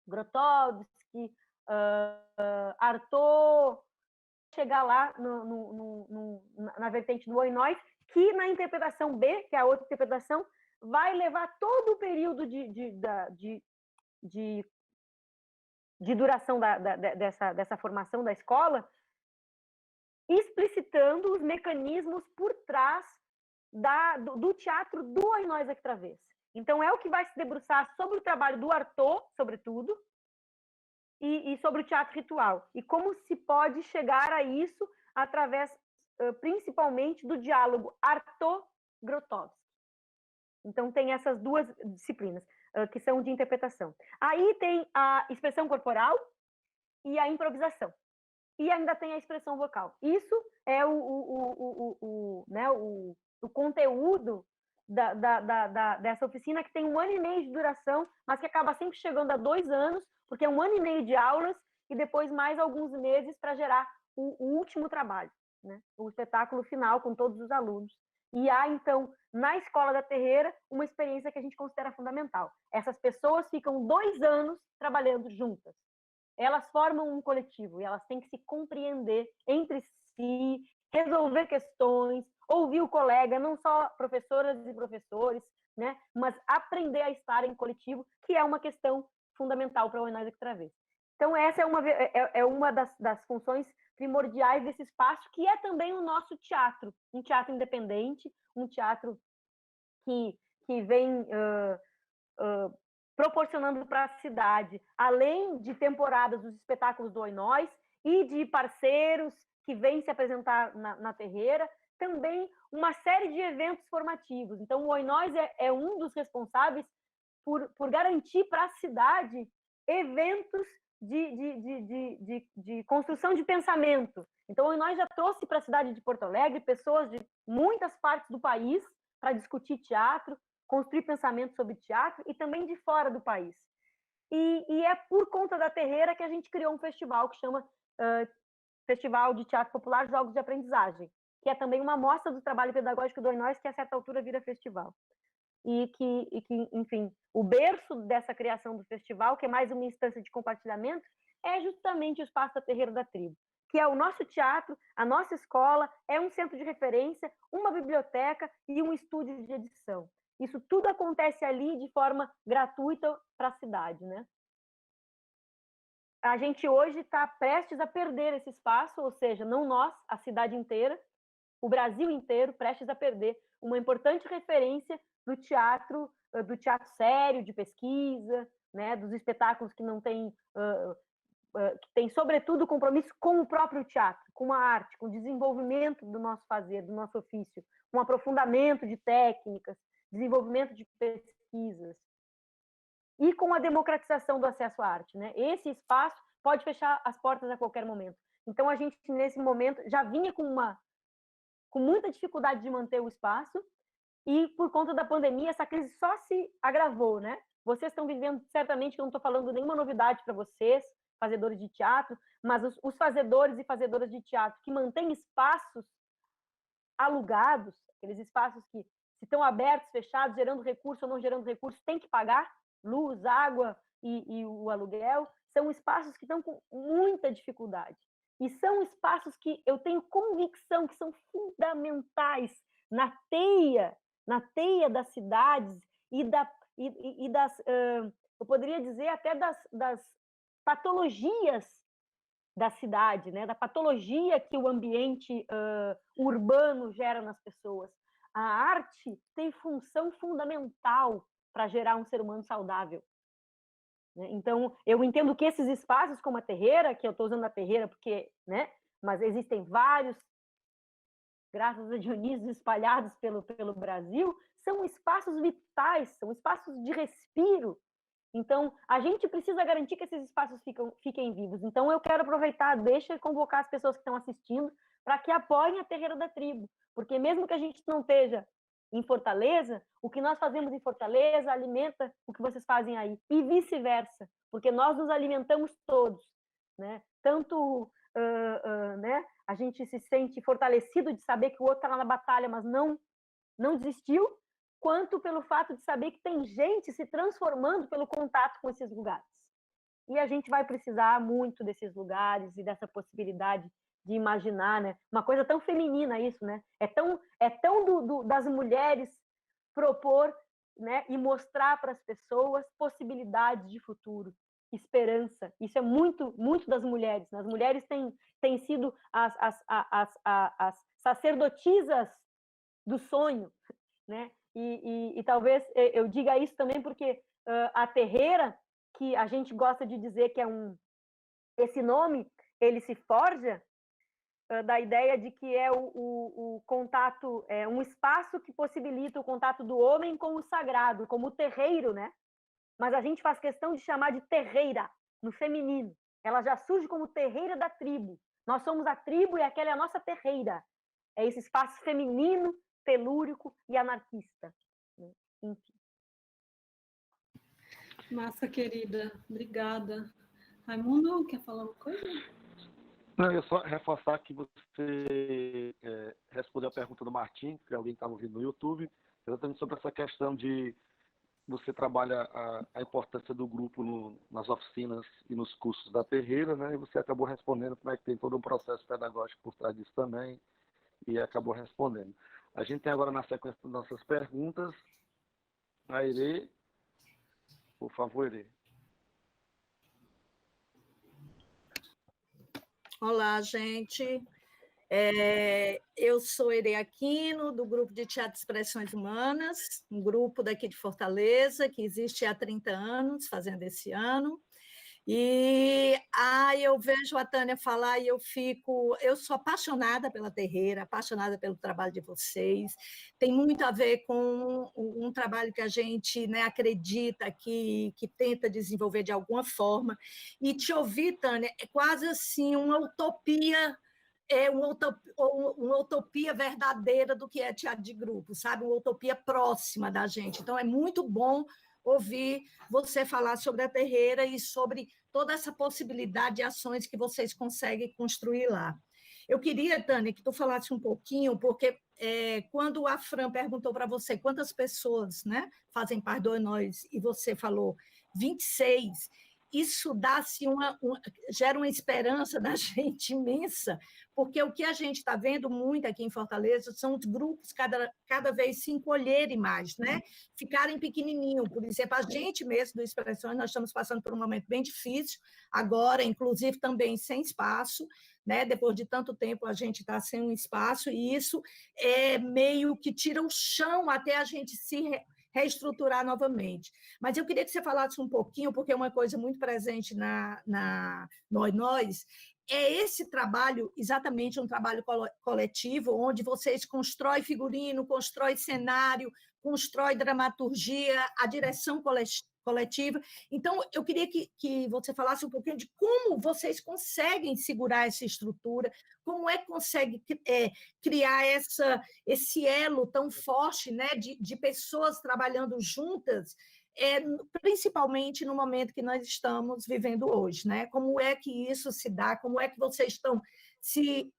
Grotowski, Artaud, chegar lá na vertente do Oi Nós, que na interpretação B, que é a outra interpretação, vai levar todo o período de duração dessa formação da escola, explicitando os mecanismos por trás do teatro do Oi Nós Aqui Outra Vez. Então, é o que vai se debruçar sobre o trabalho do Artaud, sobretudo, e sobre o teatro ritual. E como se pode chegar a isso através, principalmente, do diálogo Artaud-Grotowski. Então, tem essas duas disciplinas, que são de interpretação. Aí tem a expressão corporal e a improvisação. E ainda tem a expressão vocal. Isso é o conteúdo dessa oficina, que tem 1 ano e meio de duração, mas que acaba sempre chegando a 2 anos, porque é 1 ano e meio de aulas e depois mais alguns meses para gerar o último trabalho, né? O espetáculo final com todos os alunos. E há, então, na Escola da Terreira, uma experiência que a gente considera fundamental. Essas pessoas ficam 2 anos trabalhando juntas. Elas formam um coletivo e elas têm que se compreender entre si, resolver questões, ouvir o colega, não só professoras e professores, né, mas aprender a estar em coletivo, que é uma questão fundamental para o Oi Nós Aqui Outra Vez. Então, essa é uma das funções primordiais desse espaço, que é também o nosso teatro, um teatro independente, um teatro que vem proporcionando para a cidade, além de temporadas dos espetáculos do Oi Nós e de parceiros que vêm se apresentar na Terreira, também uma série de eventos formativos. Então, o Oi Nós é um dos responsáveis por garantir para a cidade eventos de construção de pensamento. Então, o Oi Nós já trouxe para a cidade de Porto Alegre pessoas de muitas partes do país para discutir teatro, construir pensamento sobre teatro, e também de fora do país. E é por conta da Terreira que a gente criou um festival que chama Festival de Teatro Popular Jogos de Aprendizagem, que é também uma amostra do trabalho pedagógico do Oi Nós, que a certa altura vira festival. E que, enfim, o berço dessa criação do festival, que é mais uma instância de compartilhamento, é justamente o Espaço da Terreira da Tribo, que é o nosso teatro, a nossa escola, é um centro de referência, uma biblioteca e um estúdio de edição. Isso tudo acontece ali de forma gratuita para a cidade, né? A gente hoje está prestes a perder esse espaço, ou seja, não nós, a cidade inteira, o Brasil inteiro, prestes a perder uma importante referência do teatro sério, de pesquisa, né? Dos espetáculos que não têm, que tem sobretudo compromisso com o próprio teatro, com a arte, com o desenvolvimento do nosso fazer, do nosso ofício, com aprofundamento de técnicas, desenvolvimento de pesquisas e com a democratização do acesso à arte, né? Esse espaço pode fechar as portas a qualquer momento. Então, a gente, nesse momento, já vinha com muita dificuldade de manter o espaço, e por conta da pandemia, essa crise só se agravou, né? Vocês estão vivendo, certamente, que eu não estou falando nenhuma novidade para vocês, fazedores de teatro, mas os fazedores e fazedoras de teatro que mantêm espaços alugados, aqueles espaços que, se estão abertos, fechados, gerando recurso ou não gerando recurso, tem que pagar luz, água e o aluguel, são espaços que estão com muita dificuldade. E são espaços que eu tenho convicção que são fundamentais na teia das cidades e das, eu poderia dizer, até das patologias da cidade, né? Da patologia que o ambiente urbano gera nas pessoas. A arte tem função fundamental para gerar um ser humano saudável. Então, eu entendo que esses espaços, como a Terreira, que eu estou usando a Terreira porque, né? Mas existem vários, graças a Dionísio, espalhados pelo Brasil, são espaços vitais, são espaços de respiro. Então, a gente precisa garantir que esses espaços fiquem vivos. Então, eu quero aproveitar, deixa eu convocar as pessoas que estão assistindo para que apoiem a Terreira da Tribo, porque mesmo que a gente não esteja em Fortaleza, o que nós fazemos em Fortaleza alimenta o que vocês fazem aí, e vice-versa, porque nós nos alimentamos todos, né? Tanto né? A gente se sente fortalecido de saber que o outro está lá na batalha, mas não desistiu, quanto pelo fato de saber que tem gente se transformando pelo contato com esses lugares. E a gente vai precisar muito desses lugares e dessa possibilidade de imaginar, né? Uma coisa tão feminina isso, né? É tão das mulheres propor né, e mostrar para as pessoas possibilidades de futuro, esperança. Isso é muito, muito das mulheres. As mulheres têm sido as sacerdotisas do sonho, né? E talvez eu diga isso também porque a terreira, que a gente gosta de dizer que é esse nome, ele se forja da ideia de que é o contato, é um espaço que possibilita o contato do homem com o sagrado, como o terreiro, né? Mas a gente faz questão de chamar de terreira, no feminino. Ela já surge como terreira da tribo. Nós somos a tribo e aquela é a nossa terreira. É esse espaço feminino, telúrico e anarquista. Enfim. Massa, querida. Obrigada. Raimundo, quer falar uma coisa? Não, eu só reforçar que você respondeu a pergunta do Martim, que alguém estava ouvindo no YouTube, exatamente sobre essa questão de você trabalha a importância do grupo nas oficinas e nos cursos da Terreira, né? E você acabou respondendo como é que tem todo um processo pedagógico por trás disso também, e acabou respondendo. A gente tem agora, na sequência das nossas perguntas, a Irê. Por favor, Irê. Olá, gente. Eu sou Irê Aquino, do Grupo de Teatro Expressões Humanas, um grupo daqui de Fortaleza, que existe há 30 anos, fazendo esse ano. E eu vejo a Tânia falar e eu sou apaixonada pela terreira, apaixonada pelo trabalho de vocês. Tem muito a ver com um trabalho que a gente, né, acredita que tenta desenvolver de alguma forma. E te ouvir, Tânia, é quase assim uma utopia, uma utopia verdadeira do que é teatro de grupo, sabe? Uma utopia próxima da gente. Então, é muito bom ouvir você falar sobre a terreira e sobre toda essa possibilidade de ações que vocês conseguem construir lá. Eu queria, Tânia, que tu falasse um pouquinho, porque quando a Fran perguntou para você quantas pessoas, né, fazem parte do Nós, e você falou 26, isso gera uma esperança na gente imensa, porque o que a gente está vendo muito aqui em Fortaleza são os grupos cada vez se encolherem mais, né? Ficarem pequenininho. Por exemplo, a gente mesmo do Expressões, nós estamos passando por um momento bem difícil, agora, inclusive também sem espaço, né? Depois de tanto tempo a gente está sem um espaço, e isso meio que tira o chão até a gente se reestruturar novamente. Mas eu queria que você falasse um pouquinho, porque é uma coisa muito presente na Nós, é esse trabalho, exatamente um trabalho coletivo, onde vocês constroem figurino, constroem cenário, constroem dramaturgia, a direção coletiva. Então, eu queria que você falasse um pouquinho de como vocês conseguem segurar essa estrutura, como que consegue criar esse elo tão forte, né, de pessoas trabalhando juntas, principalmente no momento que nós estamos vivendo hoje, né? Como é que isso se dá? Como é que vocês estão se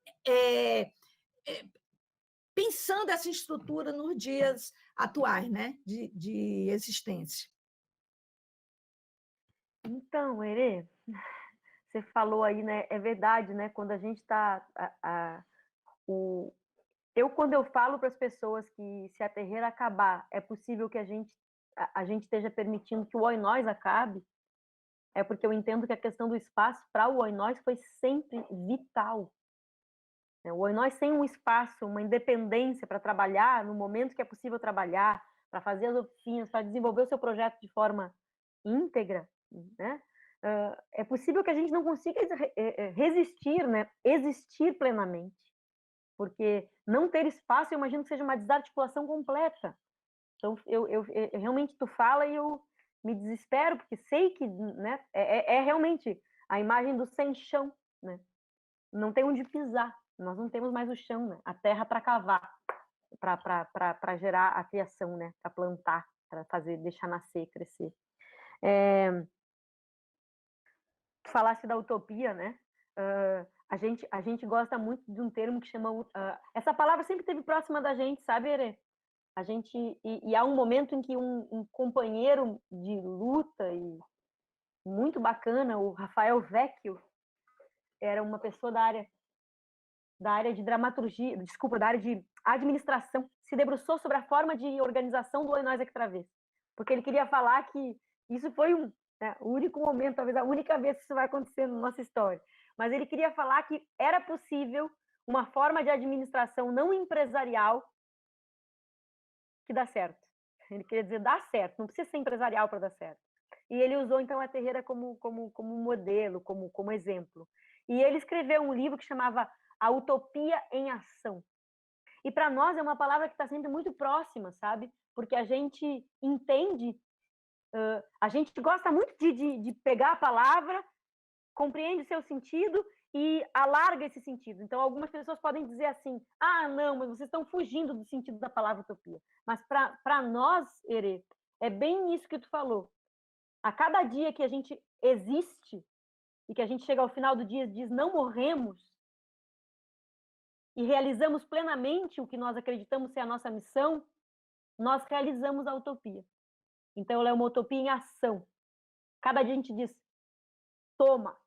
pensando essa estrutura nos dias atuais, né? De existência? Então, Herê, você falou aí, né? É verdade, né? Quando a gente está quando eu falo para as pessoas que se a terreira acabar, é possível que a gente esteja permitindo que o Oi Nós acabe, é porque eu entendo que a questão do espaço para o Oi Nós foi sempre vital. O Oi Nós sem um espaço, uma independência para trabalhar no momento que é possível trabalhar, para fazer as oficinas, para desenvolver o seu projeto de forma íntegra, né? É possível que a gente não consiga resistir, né? Existir plenamente. Porque não ter espaço, eu imagino que seja uma desarticulação completa. Então, eu realmente, tu fala e eu me desespero, porque sei que, né, realmente a imagem do sem chão, né? Não tem onde pisar, nós não temos mais o chão, né? A terra para cavar, para gerar a criação, né? Para plantar, para deixar nascer, crescer. Tu falaste da utopia, né? A gente gosta muito de um termo que chama... essa palavra sempre esteve próxima da gente, sabe, Herê? E há um momento em que um companheiro de luta e muito bacana, o Rafael Vecchio, era uma pessoa da área de dramaturgia, desculpa, da área de administração, se debruçou sobre a forma de organização do Oi Nós Aqui Travês. porque ele queria falar que isso foi o único momento, talvez a única vez que isso vai acontecer na nossa história. Mas ele queria falar que era possível uma forma de administração não empresarial que dá certo. Ele queria dizer, dá certo, não precisa ser empresarial para dar certo. E ele usou, então, a Terreira como modelo, como exemplo. E ele escreveu um livro que chamava A Utopia em Ação. E para nós é uma palavra que está sempre muito próxima, sabe? Porque a gente entende, a gente gosta muito de pegar a palavra, compreende o seu sentido e alarga esse sentido. Então, algumas pessoas podem dizer assim, não, mas vocês estão fugindo do sentido da palavra utopia. Mas para nós, Herê, é bem isso que tu falou. A cada dia que a gente existe e que a gente chega ao final do dia e diz não morremos e realizamos plenamente o que nós acreditamos ser a nossa missão, nós realizamos a utopia. Então, ela é uma utopia em ação. Cada dia a gente diz, toma.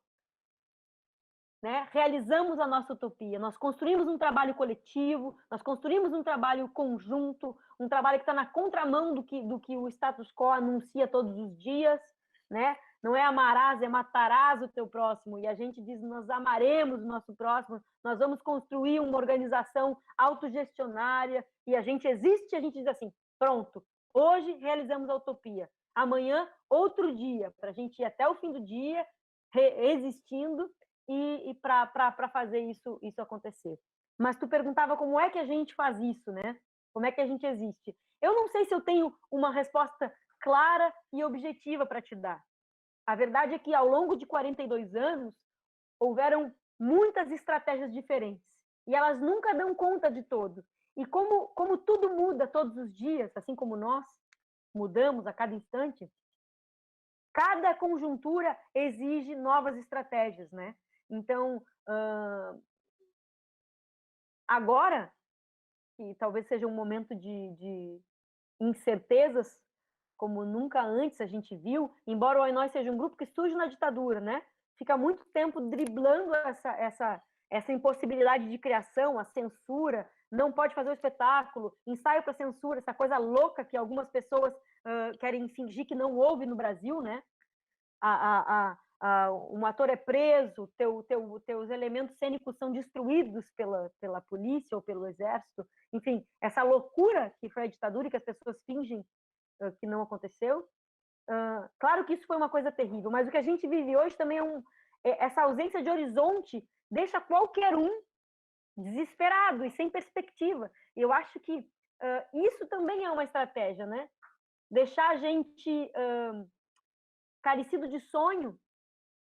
Né? Realizamos a nossa utopia, nós construímos um trabalho coletivo, nós construímos um trabalho conjunto, um trabalho que está na contramão do que o status quo anuncia todos os dias, né? Não é amarás, é matarás o teu próximo, e a gente diz, nós amaremos o nosso próximo, nós vamos construir uma organização autogestionária, e a gente existe, e a gente diz assim, pronto, hoje realizamos a utopia, amanhã outro dia, para a gente ir até o fim do dia, existindo, e para fazer isso acontecer. Mas tu perguntava como é que a gente faz isso, né? Como é que a gente existe? Eu não sei se eu tenho uma resposta clara e objetiva para te dar. A verdade é que ao longo de 42 anos houveram muitas estratégias diferentes e elas nunca dão conta de todo. E como tudo muda todos os dias, assim como nós mudamos a cada instante, cada conjuntura exige novas estratégias, né? Então, agora, que talvez seja um momento de incertezas, como nunca antes a gente viu, embora o Ainós seja um grupo que surge na ditadura, né? Fica muito tempo driblando essa impossibilidade de criação, a censura, não pode fazer o espetáculo, ensaio para censura, essa coisa louca que algumas pessoas querem fingir que não houve no Brasil, né? Um ator é preso, teus elementos cênicos são destruídos pela polícia ou pelo exército, enfim, essa loucura que foi a ditadura e que as pessoas fingem que não aconteceu. Claro que isso foi uma coisa terrível, mas o que a gente vive hoje também essa ausência de horizonte deixa qualquer um desesperado e sem perspectiva. E eu acho que isso também é uma estratégia, né? Deixar a gente carecido de sonho,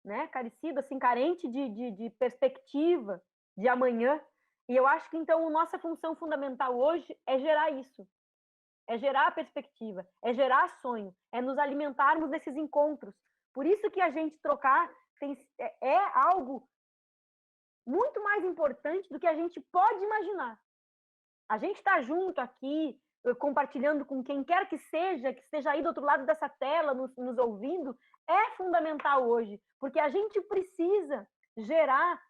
né? Carecido, assim, carente de perspectiva de amanhã. E eu acho que, então, a nossa função fundamental hoje é gerar isso. É gerar a perspectiva, é gerar sonho, é nos alimentarmos desses encontros. Por isso que a gente trocar é algo muito mais importante do que a gente pode imaginar. A gente está junto aqui, compartilhando com quem quer que esteja aí do outro lado dessa tela, nos ouvindo, é fundamental hoje, porque a gente precisa gerar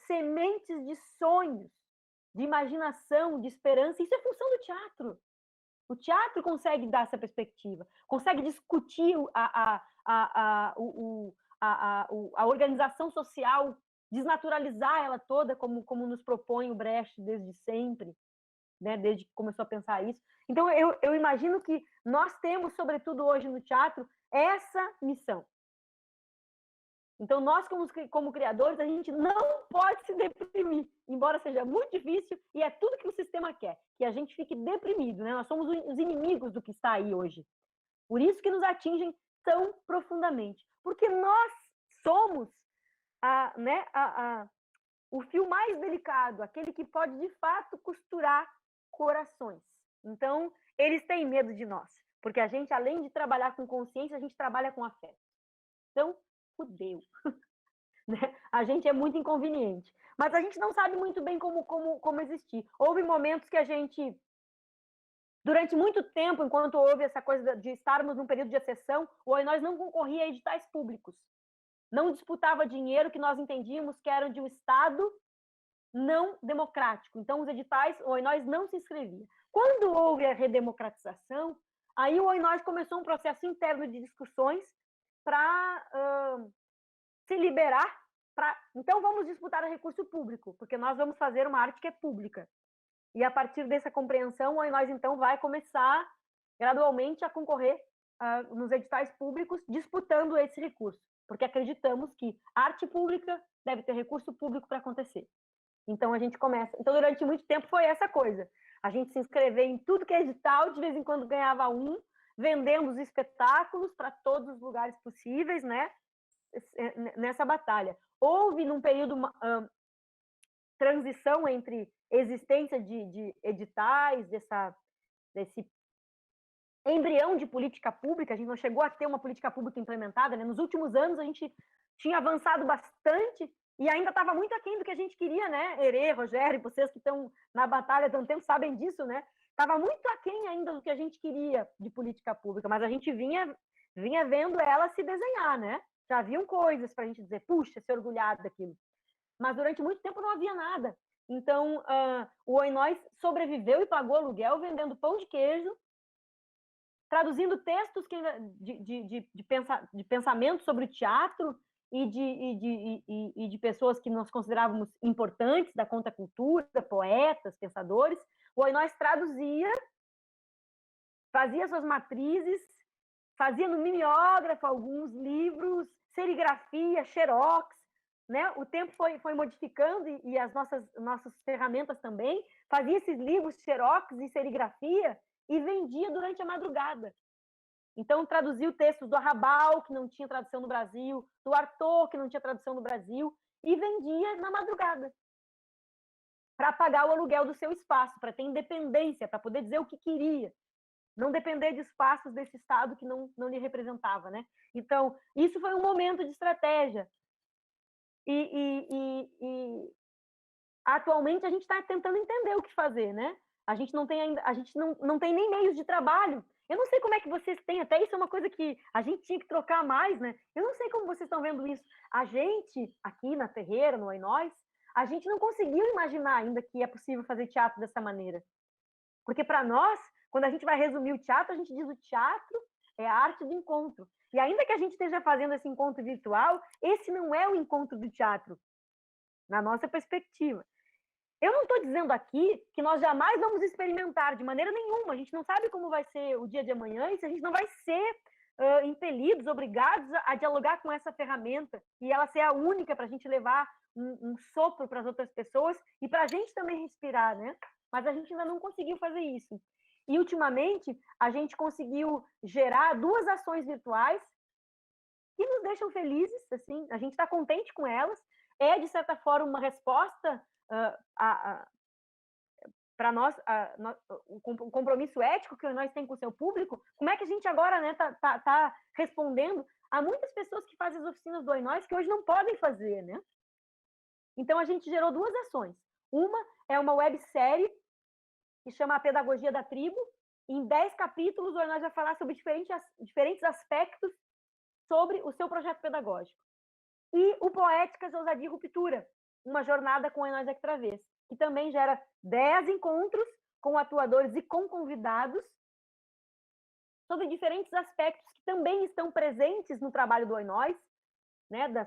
sementes de sonhos, de imaginação, de esperança. Isso é função do teatro. O teatro consegue dar essa perspectiva, consegue discutir a organização social, desnaturalizar ela toda, como nos propõe o Brecht desde sempre, né? Desde que começou a pensar isso. Então, eu imagino que nós temos, sobretudo hoje no teatro, essa missão. Então, nós, como criadores, a gente não pode se deprimir, embora seja muito difícil, e é tudo que o sistema quer, que a gente fique deprimido, né? Nós somos os inimigos do que está aí hoje. Por isso que nos atingem tão profundamente. Porque nós somos o fio mais delicado, aquele que pode, de fato, costurar corações. Então, eles têm medo de nós, porque a gente, além de trabalhar com consciência, a gente trabalha com afeto. Então, fudeu. Né? A gente é muito inconveniente. Mas a gente não sabe muito bem como existir. Houve momentos que a gente, durante muito tempo, enquanto houve essa coisa de estarmos num período de exceção, nós não concorria a editais públicos. Não disputava dinheiro que nós entendíamos que eram de um Estado não democrático. Então, os editais, nós não se inscrevia. Quando houve a redemocratização, Aí o Oi Nós começou um processo interno de discussões para se liberar. Então, vamos disputar o recurso público, porque nós vamos fazer uma arte que é pública. E a partir dessa compreensão, o Oi Nós, então, vai começar gradualmente a concorrer nos editais públicos, disputando esse recurso, porque acreditamos que a arte pública deve ter recurso público para acontecer. Então, a gente começa. Então, durante muito tempo foi essa coisa. A gente se inscreveu em tudo que é edital, de vez em quando ganhava um, vendendo os espetáculos para todos os lugares possíveis, né? Nessa batalha. Houve, num período, uma transição entre existência de editais, desse embrião de política pública. A gente não chegou a ter uma política pública implementada, né? Nos últimos anos, a gente tinha avançado bastante e ainda estava muito aquém do que a gente queria, né? Herê, Rogério, vocês que estão na batalha há tanto tempo sabem disso, né? Estava muito aquém ainda do que a gente queria de política pública, mas a gente vinha vendo ela se desenhar, né? Já haviam coisas para a gente dizer, puxa, se orgulhar daquilo. Mas durante muito tempo não havia nada. Então, o Oi Nós sobreviveu e pagou aluguel vendendo pão de queijo, traduzindo textos de pensamento sobre o teatro e de pessoas que nós considerávamos importantes da contracultura, poetas, pensadores. O Oi Nós traduzia, fazia suas matrizes, fazia no mimeógrafo alguns livros, serigrafia, xerox, né? O tempo foi modificando e as nossas ferramentas também. Fazia esses livros, xerox e serigrafia e vendia durante a madrugada. Então, traduziu textos do Arrabal, que não tinha tradução no Brasil, do Artaud, que não tinha tradução no Brasil, e vendia na madrugada para pagar o aluguel do seu espaço, para ter independência, para poder dizer o que queria. Não depender de espaços desse Estado que não lhe representava, né? Então, isso foi um momento de estratégia. E atualmente a gente está tentando entender o que fazer, né? A gente não tem ainda, a gente não tem nem meios de trabalho. Eu não sei como é que vocês têm, até isso é uma coisa que a gente tinha que trocar mais, né? Eu não sei como vocês estão vendo isso. A gente, aqui na Ferreira, no Oi Nós, a gente não conseguiu imaginar ainda que é possível fazer teatro dessa maneira. Porque para nós, quando a gente vai resumir o teatro, a gente diz o teatro é a arte do encontro. E ainda que a gente esteja fazendo esse encontro virtual, esse não é o encontro do teatro, na nossa perspectiva. Eu não estou dizendo aqui que nós jamais vamos experimentar de maneira nenhuma. A gente não sabe como vai ser o dia de amanhã e se a gente não vai ser impelidos, obrigados a dialogar com essa ferramenta e ela ser a única para a gente levar um sopro para as outras pessoas e para a gente também respirar, né? Mas a gente ainda não conseguiu fazer isso. E, ultimamente, a gente conseguiu gerar 2 ações virtuais que nos deixam felizes, assim, a gente está contente com elas. É, de certa forma, uma resposta para nós, o compromisso ético que nós temos com o seu público. Como é que a gente agora, né, tá respondendo a muitas pessoas que fazem as oficinas do Oi Nós que hoje não podem fazer, né? Então, a gente gerou 2 ações. Uma é uma websérie que chama A Pedagogia da Tribo. Em 10 capítulos, o Oi Nós vai falar sobre diferentes aspectos sobre o seu projeto pedagógico. E o Poéticas, Ousadia e Ruptura, uma jornada com o Oi Nós Outra Vez, que também gera 10 encontros com atuadores e com convidados sobre diferentes aspectos que também estão presentes no trabalho do Oi Nós, né, da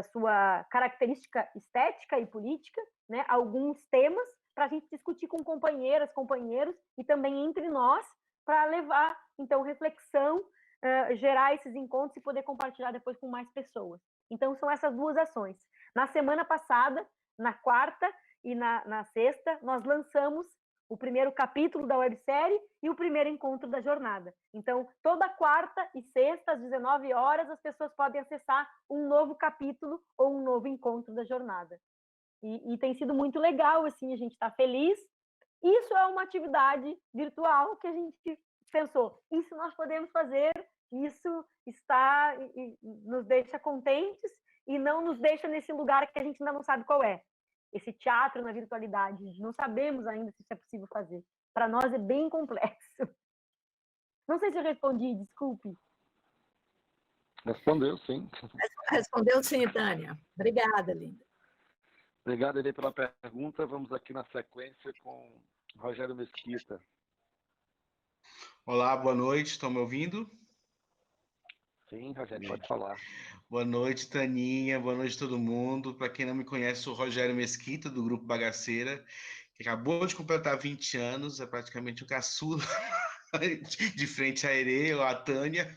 sua característica estética e política, né, alguns temas para a gente discutir com companheiras, companheiros e também entre nós para levar, então, reflexão, gerar esses encontros e poder compartilhar depois com mais pessoas. Então, são essas 2 ações. Na semana passada, na quarta e na sexta, nós lançamos o primeiro capítulo da websérie e o primeiro encontro da jornada. Então, toda quarta e sexta, às 19 horas, as pessoas podem acessar um novo capítulo ou um novo encontro da jornada. E tem sido muito legal, assim, a gente está feliz. Isso é uma atividade virtual que a gente pensou, isso nós podemos fazer, isso nos deixa contentes e não nos deixa nesse lugar que a gente ainda não sabe qual é. Esse teatro na virtualidade, não sabemos ainda se isso é possível fazer. Para nós é bem complexo. Não sei se eu respondi, desculpe. Respondeu, sim. Respondeu sim, Tânia. Obrigada, linda. Obrigado, Eli, pela pergunta. Vamos aqui na sequência com Rogério Mesquita. Olá, boa noite, estão me ouvindo? Sim, Rogério, pode falar. Boa noite, Taninha, boa noite todo mundo. Para quem não me conhece, sou o Rogério Mesquita, do Grupo Bagaceira, que acabou de completar 20 anos, é praticamente o caçula de frente à Erê ou à Tânia.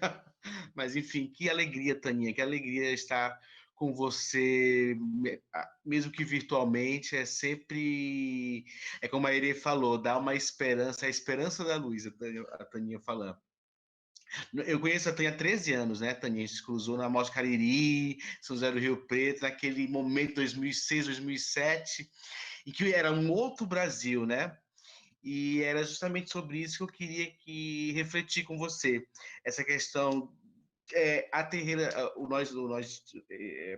Mas, enfim, que alegria, Taninha, que alegria estar com você, mesmo que virtualmente, é sempre, é como a Erê falou, dá uma esperança, a esperança da luz, a Taninha falando. Eu conheço a Tânia há 13 anos, né, Tânia? A gente se cruzou na Mostra Cariri, São José do Rio Preto, naquele momento, 2006, 2007, em que era um outro Brasil, né? E era justamente sobre isso que eu queria refletir com você. Essa questão a Terreira, o nós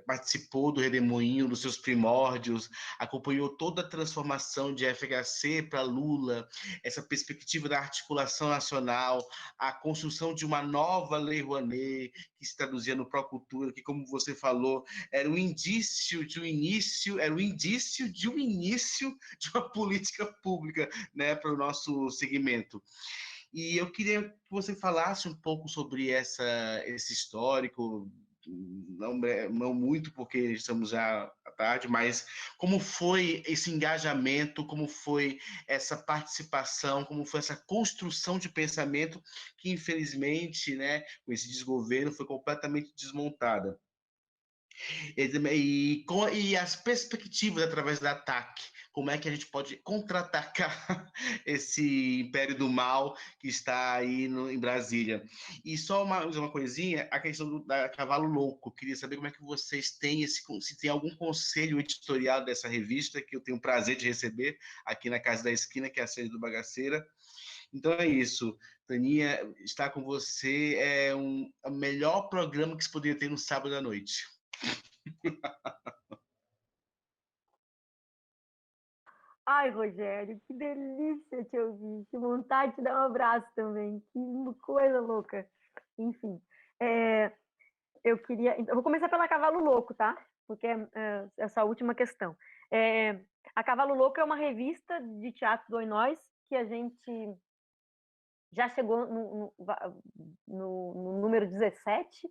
participou do Redemoinho, nos seus primórdios, acompanhou toda a transformação de FHC para Lula, essa perspectiva da articulação nacional, a construção de uma nova Lei Rouanet, que se traduzia no Procultura, que, como você falou, era um indício de um início, era um indício de um início de uma política pública, né, para o nosso segmento. E eu queria que você falasse um pouco sobre esse histórico, não muito, porque estamos já à tarde, mas como foi esse engajamento, como foi essa participação, como foi essa construção de pensamento que, infelizmente, né, com esse desgoverno, foi completamente desmontada. E as perspectivas através do ataque. Como é que a gente pode contra-atacar esse império do mal que está aí em Brasília? E só uma coisinha, a questão da Cavalo Louco. Queria saber como é que vocês têm se tem algum conselho editorial dessa revista, que eu tenho o prazer de receber aqui na Casa da Esquina, que é a sede do Bagaceira. Então é isso. Taninha, estar com você é o melhor programa que se poderia ter no sábado à noite. Ai, Rogério, que delícia te ouvir, que vontade de dar um abraço também, que coisa louca. Enfim, eu queria. Eu vou começar pela Cavalo Louco, tá? Porque é essa última questão. A Cavalo Louco é uma revista de teatro do Oinóis que a gente já chegou no número 17.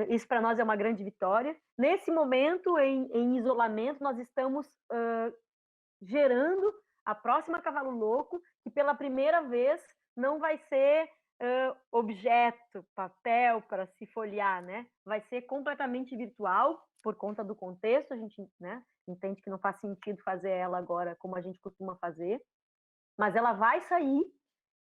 Isso para nós é uma grande vitória. Nesse momento, em isolamento, nós estamos gerando a próxima Cavalo Louco, que pela primeira vez não vai ser objeto, papel para se folhear, né? Vai ser completamente virtual, por conta do contexto, a gente, né, entende que não faz sentido fazer ela agora como a gente costuma fazer, mas ela vai sair,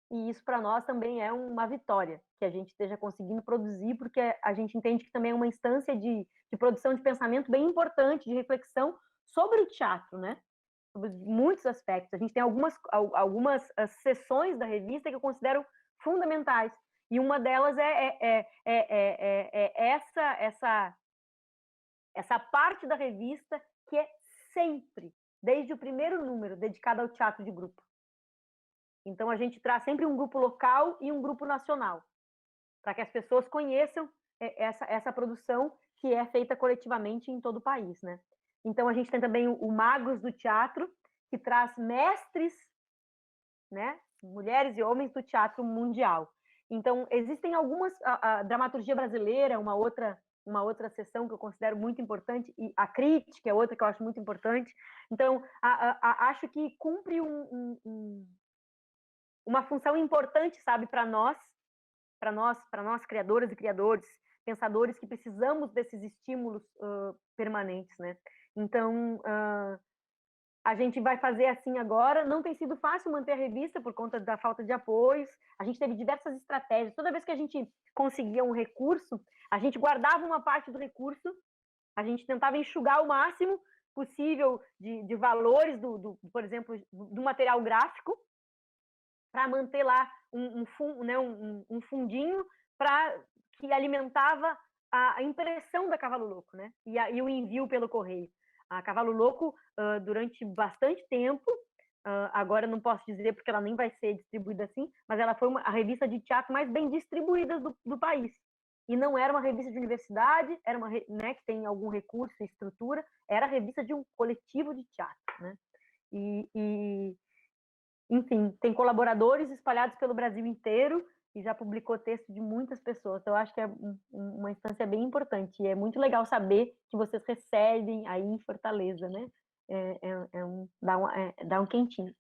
e isso para nós também é uma vitória, que a gente esteja conseguindo produzir, porque a gente entende que também é uma instância de produção de pensamento bem importante, de reflexão sobre o teatro, né? Sobre muitos aspectos. A gente tem algumas sessões da revista que eu considero fundamentais, e uma delas essa parte da revista que é sempre, desde o primeiro número, dedicada ao teatro de grupo. Então, a gente traz sempre um grupo local e um grupo nacional, para que as pessoas conheçam essa produção que é feita coletivamente em todo o país, né? Então, a gente tem também o Magos do Teatro, que traz mestres, né? Mulheres e homens do teatro mundial. Então, existem algumas... A dramaturgia brasileira é uma outra sessão que eu considero muito importante, e a crítica é outra que eu acho muito importante. Então, acho que cumpre uma função importante, sabe, para nós criadoras e criadores, pensadores que precisamos desses estímulos permanentes, né? Então, a gente vai fazer assim agora. Não tem sido fácil manter a revista por conta da falta de apoios. A gente teve diversas estratégias. Toda vez que a gente conseguia um recurso, a gente guardava uma parte do recurso, a gente tentava enxugar o máximo possível de valores, por exemplo, do material gráfico, para manter lá um fundinho que alimentava a impressão da Cavalo Louco, né? E o envio pelo correio. A Cavalo Louco, durante bastante tempo, agora não posso dizer porque ela nem vai ser distribuída assim, mas ela foi a revista de teatro mais bem distribuída do país. E não era uma revista de universidade, era uma, né, que tem algum recurso e estrutura, era a revista de um coletivo de teatro, né? enfim, tem colaboradores espalhados pelo Brasil inteiro e já publicou texto de muitas pessoas. Então, eu acho que é uma instância bem importante. E é muito legal saber que vocês recebem aí em Fortaleza, né? Dá um quentinho.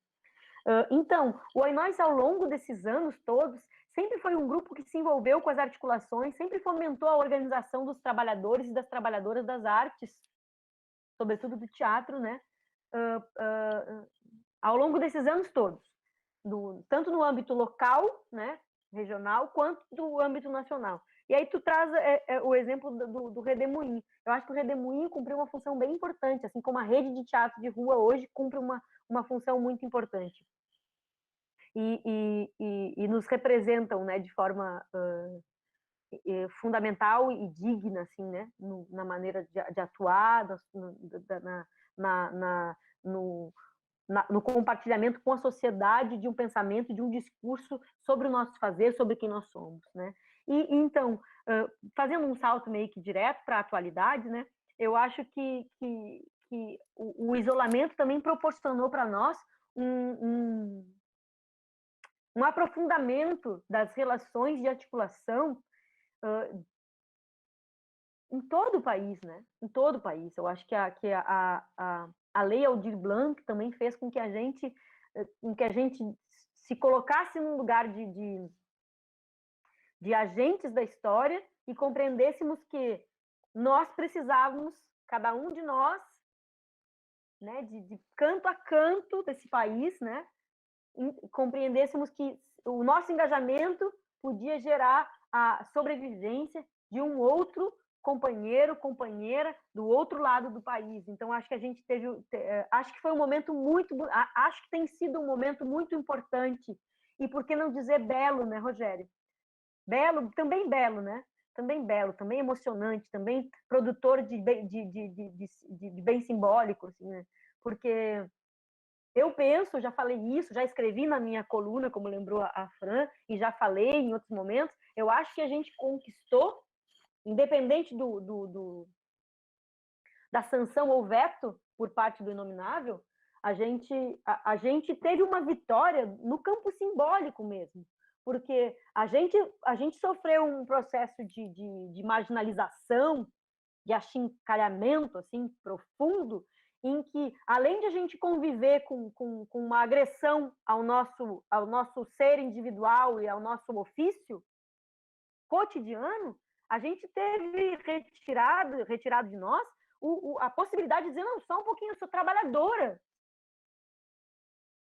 Então, o Ainós, ao longo desses anos todos, sempre foi um grupo que se envolveu com as articulações, sempre fomentou a organização dos trabalhadores e das trabalhadoras das artes, sobretudo do teatro, né? Ao longo desses anos todos, tanto no âmbito local, né, regional, quanto do âmbito nacional. E aí tu traz o exemplo do Redemoinho. Eu acho que o Redemoinho cumpriu uma função bem importante, assim como a rede de teatro de rua hoje cumpre uma função muito importante. E nos representam, né, de forma fundamental e digna, assim, né, na maneira de atuar, no compartilhamento com a sociedade de um pensamento, de um discurso sobre o nosso fazer, sobre quem nós somos, né? E então, fazendo um salto meio que direto para a atualidade, né? Eu acho que o isolamento também proporcionou para nós um aprofundamento das relações de articulação em todo o país, né? Em todo o país. Eu acho que a Lei Aldir Blanc também fez com que a gente se colocasse num lugar de agentes da história e compreendêssemos que nós precisávamos, cada um de nós, né, de canto a canto desse país, né, compreendêssemos que o nosso engajamento podia gerar a sobrevivência de um outro companheiro, companheira do outro lado do país. Então, acho que a gente acho que foi um momento acho que tem sido um momento muito importante. E por que não dizer belo, né, Rogério? Belo, né? Também belo, também emocionante, também produtor de bem simbólico, assim, né? Porque eu penso, já falei isso, já escrevi na minha coluna, como lembrou a Fran, e já falei em outros momentos, eu acho que a gente conquistou, independente da sanção ou veto por parte do Inominável, a gente teve uma vitória no campo simbólico mesmo, porque a gente sofreu um processo de marginalização, de achincalhamento assim, profundo, em que, além de a gente conviver com uma agressão ao nosso ser individual e ao nosso ofício cotidiano, a gente teve retirado de nós a possibilidade de dizer, não, só um pouquinho, eu sou trabalhadora.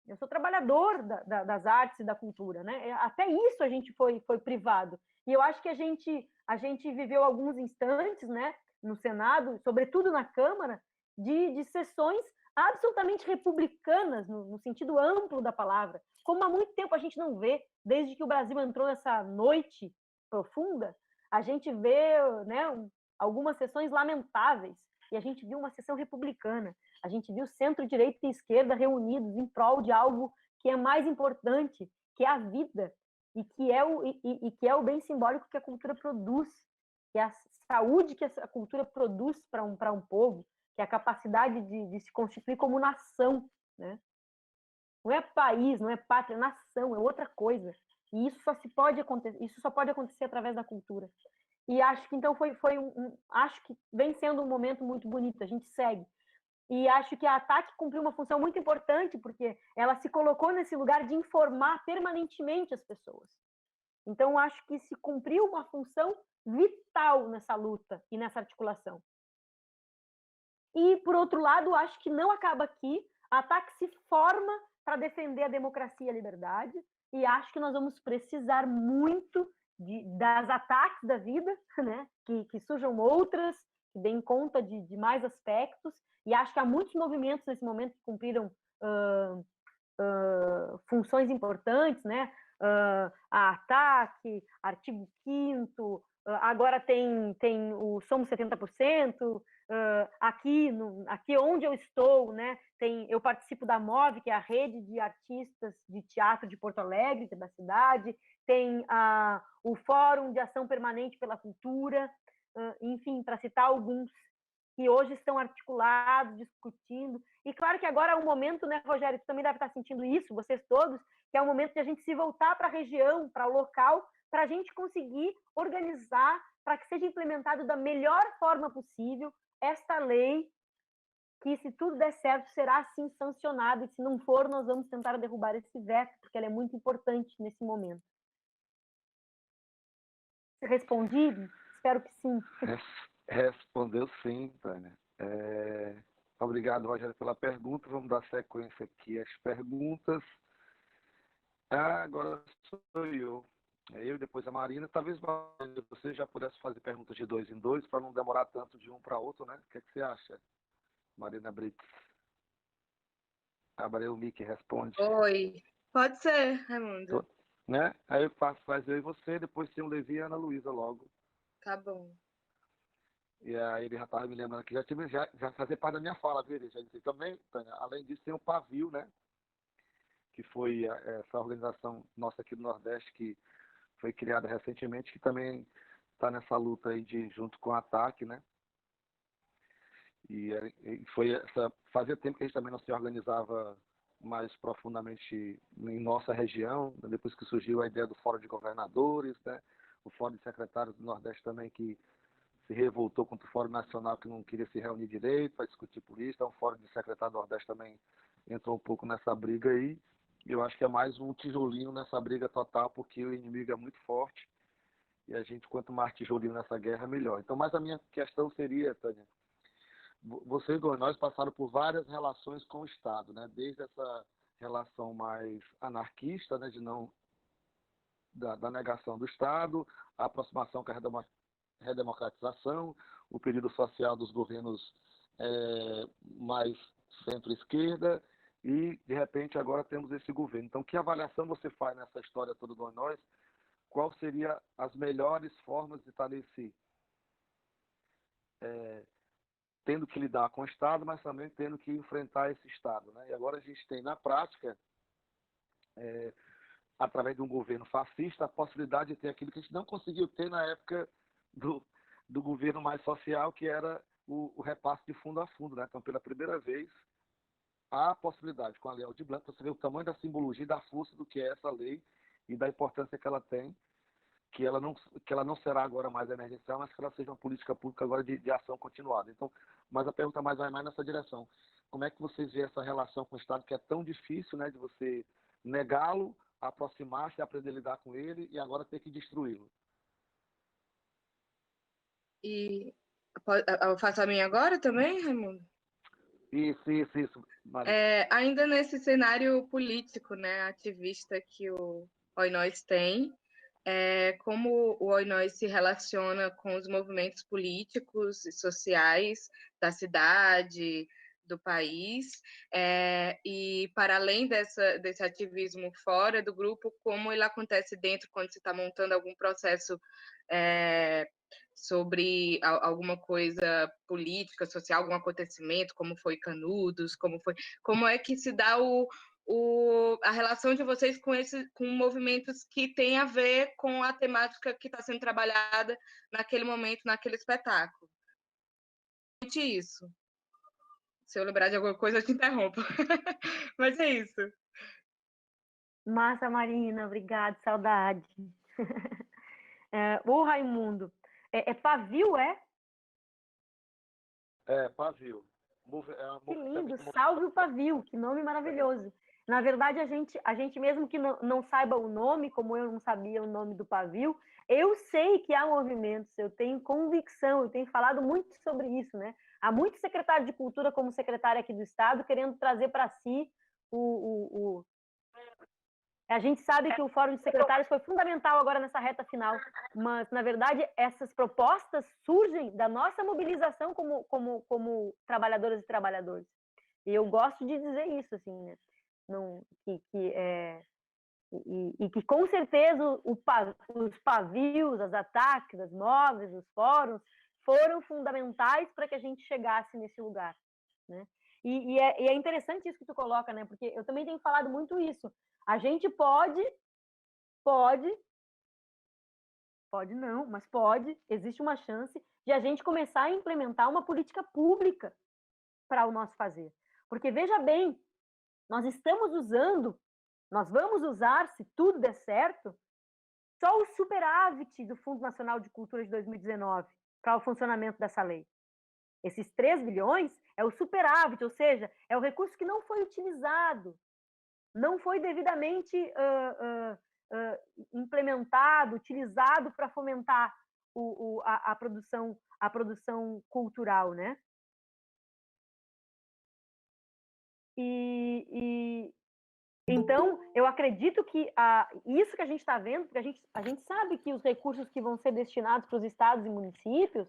Eu sou trabalhador das artes e da cultura, né? Até isso a gente foi privado. E eu acho que a gente viveu alguns instantes, né, no Senado, sobretudo na Câmara, de sessões absolutamente republicanas, no sentido amplo da palavra, como há muito tempo a gente não vê, desde que o Brasil entrou nessa noite profunda, a gente vê, né, algumas sessões lamentáveis, e a gente viu uma sessão republicana, a gente viu centro-direita e esquerda reunidos em prol de algo que é mais importante, que é a vida, e que é o bem simbólico que a cultura produz, que é a saúde que a cultura produz para um povo, que é a capacidade de se constituir como nação, né? Não é país, não é pátria, é nação, é outra coisa. E isso só pode acontecer através da cultura. E acho que então acho que vem sendo um momento muito bonito, a gente segue. E acho que a ATAC cumpriu uma função muito importante, porque ela se colocou nesse lugar de informar permanentemente as pessoas. Então, acho que se cumpriu uma função vital nessa luta e nessa articulação. E, por outro lado, acho que não acaba aqui. A ATAC se forma para defender a democracia e a liberdade, e acho que nós vamos precisar muito das ataques da vida, né? que surjam outras, que deem conta de mais aspectos, e acho que há muitos movimentos nesse momento que cumpriram funções importantes, né? A ATAC, Artigo 5º, agora tem o Somos 70%, aqui onde eu estou, né, eu participo da MOVE, que é a rede de artistas de teatro de Porto Alegre, que é da cidade, tem o Fórum de Ação Permanente pela Cultura, enfim, para citar alguns. que hoje estão articulados, discutindo. E claro que agora é um momento, né, Rogério, tu também deve estar sentindo isso, vocês todos, que é o momento de a gente se voltar para a região, para o local, para a gente conseguir organizar, para que seja implementado da melhor forma possível esta lei, que se tudo der certo, será assim sancionada, e se não for, nós vamos tentar derrubar esse veto, porque ela é muito importante nesse momento. Respondi? Espero que sim. Respondeu sim, Tânia. Obrigado, Rogério, pela pergunta. Vamos dar sequência aqui às perguntas. Agora sou eu. Eu e depois a Marina. Talvez você já pudesse fazer perguntas de 2 em 2 para não demorar tanto de um para outro, né? O que é que você acha, Marina Brits? Abre o mic e responde. Oi, pode ser, Raimundo. Né? Aí eu faz eu e você, depois tem o Levi e a Ana Luísa logo. Tá bom. E aí ele já estava me lembrando que já fazia parte da minha fala, viu? Já disse também, Tânia, além disso tem o Pavio, né? Que foi essa organização nossa aqui do Nordeste que foi criada recentemente, que também está nessa luta aí junto com o ATAC, né? E fazia tempo que a gente também não se organizava mais profundamente em nossa região, depois que surgiu a ideia do Fórum de Governadores, né? O Fórum de Secretários do Nordeste também, que se revoltou contra o Fórum Nacional, que não queria se reunir direito para discutir política. Então, o Fórum de Secretários do Nordeste também entrou um pouco nessa briga aí. Eu acho que é mais um tijolinho nessa briga total, porque o inimigo é muito forte e a gente, quanto mais tijolinho nessa guerra, melhor. Então, mas a minha questão seria, Tânia, vocês dois, nós passaram por várias relações com o Estado, né? Desde essa relação mais anarquista, né? Da negação do Estado, a aproximação com a redemocratização, o período social dos governos mais centro-esquerda e, de repente, agora temos esse governo. Então, que avaliação você faz nessa história toda do nós? Qual seria as melhores formas de estar tendo que lidar com o Estado, mas também tendo que enfrentar esse Estado, né? E agora a gente tem, na prática, através de um governo fascista, a possibilidade de ter aquilo que a gente não conseguiu ter na época do governo mais social, que era o repasse de fundo a fundo, né? Então, pela primeira vez, há a possibilidade, com a Lei Aldir Blanc, você vê o tamanho da simbologia e da força do que é essa lei e da importância que ela tem, que ela não será agora mais emergencial, mas que ela seja uma política pública agora de ação continuada. Então, mas a pergunta vai mais nessa direção. Como é que vocês veem essa relação com o Estado, que é tão difícil, né, de você negá-lo, aproximar-se, aprender a lidar com ele e agora ter que destruí-lo? E eu faço a minha agora também, Raimundo? Isso, Maria. Ainda nesse cenário político, né, ativista que o Oi Nós tem, como o Oi Nós se relaciona com os movimentos políticos e sociais da cidade, do país, e para além desse ativismo fora do grupo, como ele acontece dentro quando se está montando algum processo sobre alguma coisa política, social, algum acontecimento, como foi Canudos, como é que se dá a relação de vocês com movimentos que têm a ver com a temática que está sendo trabalhada naquele momento, naquele espetáculo. Isso. Se eu lembrar de alguma coisa, eu te interrompo. Mas é isso. Massa, Marina, obrigada, saudade. Ô, Raimundo, pavio, é? Pavio. Que lindo, salve o pavio, que nome maravilhoso. Na verdade, a gente mesmo que não saiba o nome, como eu não sabia o nome do pavio, eu sei que há movimentos, eu tenho convicção, eu tenho falado muito sobre isso, né? Há muito secretário de Cultura como secretário aqui do Estado querendo trazer para si A gente sabe que o Fórum de Secretários foi fundamental agora nessa reta final, mas, na verdade, essas propostas surgem da nossa mobilização como trabalhadoras e trabalhadores. E eu gosto de dizer isso, assim, né? Que com certeza os pavios, as ataques, as móveis, os fóruns foram fundamentais para que a gente chegasse nesse lugar, né? E é interessante isso que tu coloca, né? Porque eu também tenho falado muito isso. A gente pode não, mas pode, existe uma chance de a gente começar a implementar uma política pública para o nosso fazer. Porque, veja bem, nós vamos usar, se tudo der certo, só o superávit do Fundo Nacional de Cultura de 2019 para o funcionamento dessa lei. Esses 3 bilhões é o superávit, ou seja, é o recurso que não foi utilizado, não foi devidamente implementado, utilizado para fomentar a produção cultural, né? Então, eu acredito que isso que a gente está vendo, porque a gente sabe que os recursos que vão ser destinados para os estados e municípios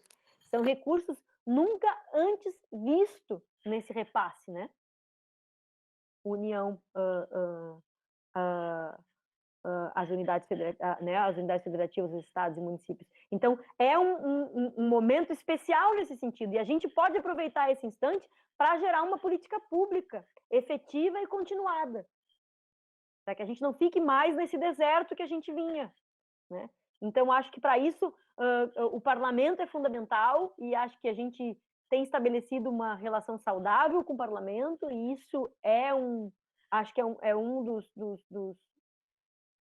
são recursos nunca antes vistos nesse repasse, né? União, as unidades federativas dos estados e municípios. Então, é um momento especial nesse sentido, e a gente pode aproveitar esse instante para gerar uma política pública efetiva e continuada, para que a gente não fique mais nesse deserto que a gente vinha, né? Então, acho que para isso o parlamento é fundamental, e acho que a gente tem estabelecido uma relação saudável com o parlamento, e isso acho que é um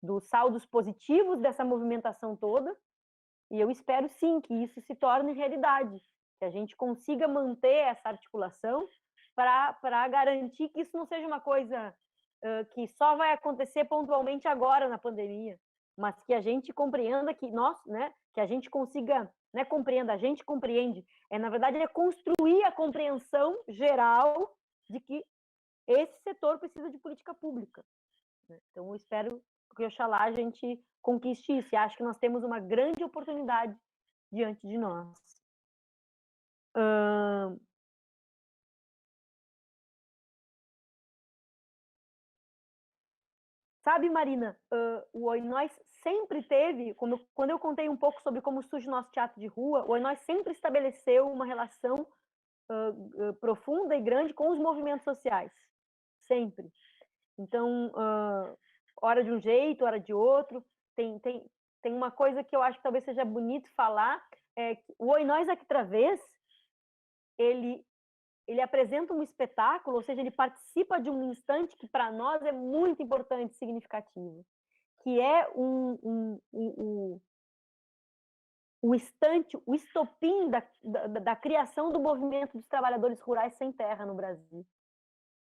dos saldos positivos dessa movimentação toda, e eu espero sim que isso se torne realidade, que a gente consiga manter essa articulação para garantir que isso não seja uma coisa que só vai acontecer pontualmente agora na pandemia, mas que a gente compreenda que nós, né, que a gente consiga, né, a gente compreende, na verdade é construir a compreensão geral de que esse setor precisa de política pública. Então, eu espero que, oxalá, a gente conquiste isso, e acho que nós temos uma grande oportunidade diante de nós. Sabe, Marina, o Oinós sempre teve, quando eu contei um pouco sobre como surge o nosso teatro de rua, o Oinós sempre estabeleceu uma relação profunda e grande com os movimentos sociais, sempre. Então, hora de um jeito, hora de outro, tem uma coisa que eu acho que talvez seja bonito falar, é que o Oinós Aqui Travês, ele apresenta um espetáculo, ou seja, ele participa de um instante que para nós é muito importante e significativo, que é o instante, o estopim da criação do movimento dos trabalhadores rurais sem terra no Brasil.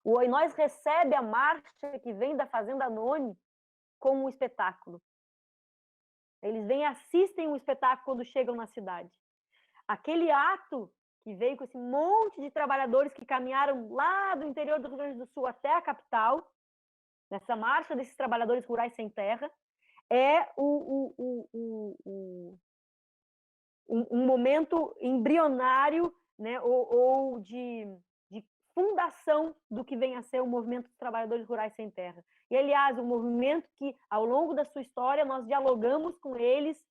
O Oinós recebe a marcha que vem da Fazenda Noni como um espetáculo. Eles vêm e assistem o espetáculo quando chegam na cidade. Aquele ato que veio com esse monte de trabalhadores que caminharam lá do interior do Rio Grande do Sul até a capital, nessa marcha desses trabalhadores rurais sem terra, é um momento embrionário, né, ou de fundação do que vem a ser o movimento dos trabalhadores rurais sem terra. E, aliás, um movimento que, ao longo da sua história, nós dialogamos com eles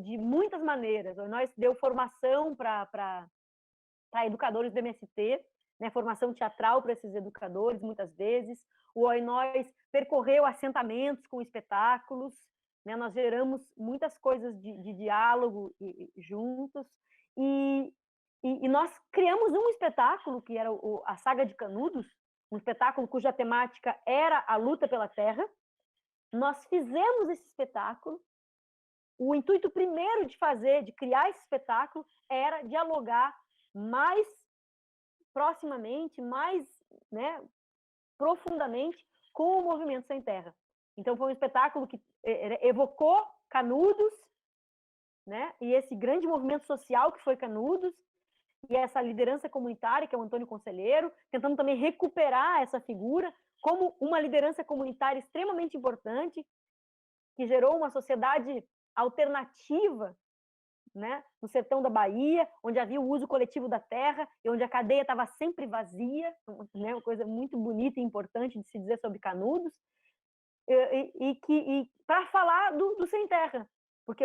de muitas maneiras. Nós deu formação para educadores do MST, né, formação teatral para esses educadores, muitas vezes. O Oinós percorreu assentamentos com espetáculos, né, nós geramos muitas coisas de diálogo juntos, e nós criamos um espetáculo, que era a Saga de Canudos, um espetáculo cuja temática era a luta pela terra. Nós fizemos esse espetáculo. O intuito primeiro de criar esse espetáculo, era dialogar mais proximamente, mais, né, profundamente com o movimento sem terra. Então, foi um espetáculo que evocou Canudos, né, e esse grande movimento social que foi Canudos, e essa liderança comunitária, que é o Antônio Conselheiro, tentando também recuperar essa figura como uma liderança comunitária extremamente importante, que gerou uma sociedade alternativa, né, no sertão da Bahia, onde havia o uso coletivo da terra e onde a cadeia estava sempre vazia, né, uma coisa muito bonita e importante de se dizer sobre Canudos, e para falar do sem terra, porque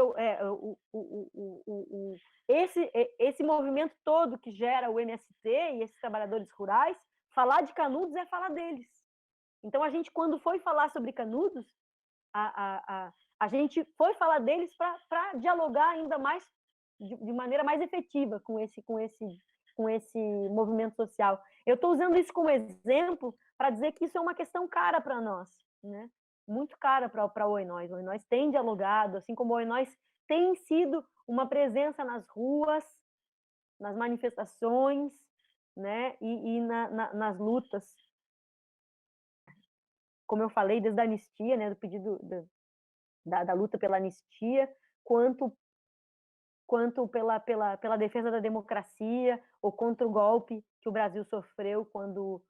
esse movimento todo que gera o MST e esses trabalhadores rurais, falar de Canudos é falar deles. Então, a gente, quando foi falar sobre Canudos, a gente foi falar deles para dialogar ainda mais de maneira mais efetiva com esse movimento social. Eu estou usando isso como exemplo para dizer que isso é uma questão cara para nós, né? Muito cara para o Oi Nós. O Oi Nós tem dialogado, assim como o Oi Nós tem sido uma presença nas ruas, nas manifestações, né? E nas lutas. Como eu falei, desde a anistia, né? Do pedido da luta pela anistia, quanto pela defesa da democracia, ou contra o golpe que o Brasil sofreu quando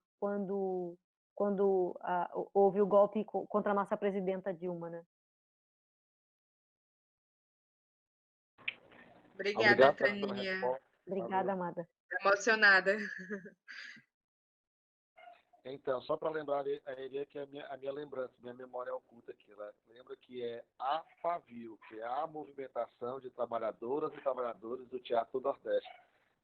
houve o golpe contra a nossa presidenta Dilma, né? Obrigada, Obrigado pela Taninha. resposta. Obrigada, amada. Emocionada. Então, só para lembrar a ele que é a minha lembrança, minha memória oculta aqui, né? Lembra que é a FAVIL, que é a Movimentação de Trabalhadoras e Trabalhadores do Teatro do Nordeste.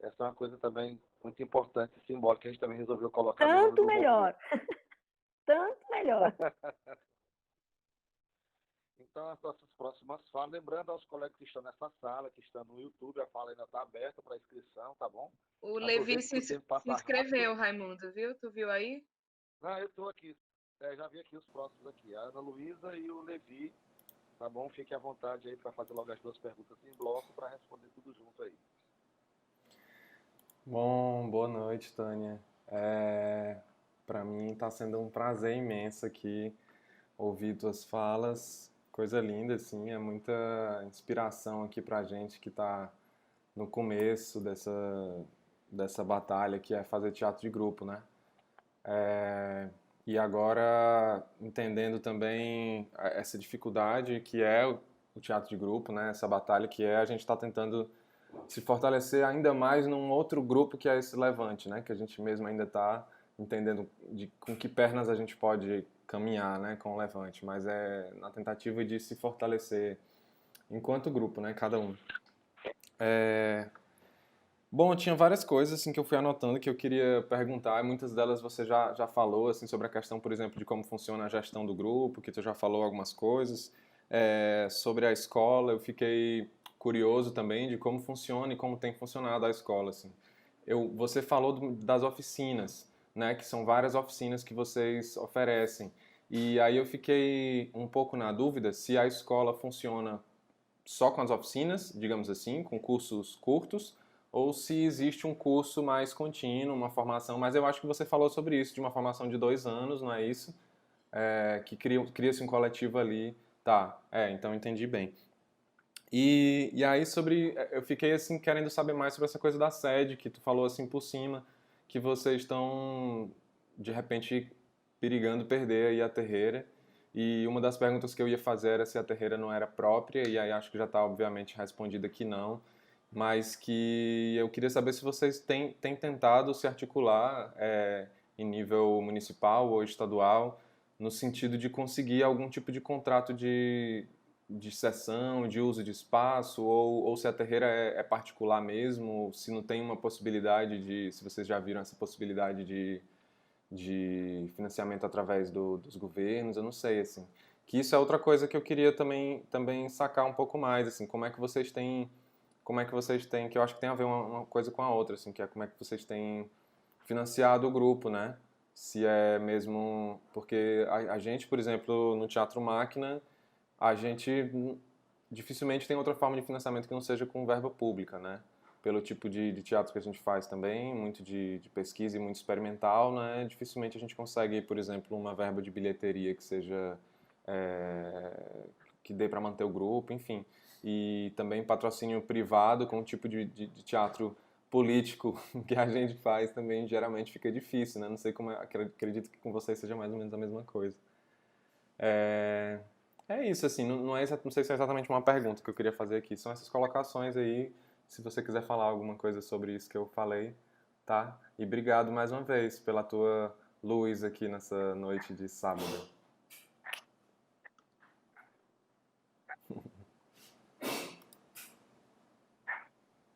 Essa é uma coisa também muito importante e simbólica que a gente também resolveu colocar no nome Tanto do melhor. Tanto melhor. Então, as nossas próximas falas, lembrando aos colegas que estão nessa sala, que estão no YouTube, a fala ainda está aberta para inscrição, tá bom? O Levi Aproveite que o tempo passa se inscreveu, rápido. Raimundo, viu? Tu viu aí? Não, eu estou aqui. Já vi aqui os próximos aqui, a Ana Luísa e o Levi, tá bom? Fique à vontade aí para fazer logo as duas perguntas em bloco para responder tudo junto aí. Bom, boa noite, Tânia. Para mim está sendo um prazer imenso aqui ouvir tuas falas, coisa linda, assim, é muita inspiração aqui pra gente que está no começo dessa batalha que é fazer teatro de grupo, né? E agora entendendo também essa dificuldade que é o teatro de grupo, né? Essa batalha que é a gente está tentando se fortalecer ainda mais num outro grupo que é esse Levante, né? Que a gente mesmo ainda está entendendo com que pernas a gente pode caminhar, né? Com o Levante, mas é na tentativa de se fortalecer enquanto grupo, né? Cada um. Bom, tinha várias coisas assim que eu fui anotando que eu queria perguntar, e muitas delas você já falou, assim, sobre a questão, por exemplo, de como funciona a gestão do grupo, que tu já falou algumas coisas. Sobre a escola, eu fiquei curioso também de como funciona e como tem funcionado a escola, assim. Você falou das oficinas, né, que são várias oficinas que vocês oferecem. E aí eu fiquei um pouco na dúvida se a escola funciona só com as oficinas, digamos assim, com cursos curtos, ou se existe um curso mais contínuo, uma formação, mas eu acho que você falou sobre isso, de uma formação de 2 anos, não é isso? Que cria-se um coletivo ali. Tá, então entendi bem. E aí eu fiquei assim querendo saber mais sobre essa coisa da sede, que tu falou assim por cima, que vocês estão de repente perigando perder aí a terreira. E uma das perguntas que eu ia fazer era se a terreira não era própria, e aí acho que já está obviamente respondida que não, mas que eu queria saber se vocês têm tentado se articular em nível municipal ou estadual, no sentido de conseguir algum tipo de contrato de cessão, de uso de espaço, ou se a terreira é particular mesmo, se não tem uma possibilidade se vocês já viram essa possibilidade de financiamento através dos governos, eu não sei, assim. Que isso é outra coisa que eu queria também sacar um pouco mais, assim, como é que vocês têm, que eu acho que tem a ver uma coisa com a outra, assim, que é como é que vocês têm financiado o grupo, né? Se é mesmo, porque a gente, por exemplo, no Teatro Máquina, a gente dificilmente tem outra forma de financiamento que não seja com verba pública, né? Pelo tipo de teatro que a gente faz também, muito de pesquisa e muito experimental, né? Dificilmente a gente consegue, por exemplo, uma verba de bilheteria que seja que dê para manter o grupo, enfim. E também patrocínio privado com o tipo de teatro político que a gente faz também geralmente fica difícil, né? Não sei como acredito que com vocês seja mais ou menos a mesma coisa. É isso, assim, não sei se é exatamente uma pergunta que eu queria fazer aqui, são essas colocações aí, se você quiser falar alguma coisa sobre isso que eu falei, tá? E obrigado mais uma vez pela tua luz aqui nessa noite de sábado.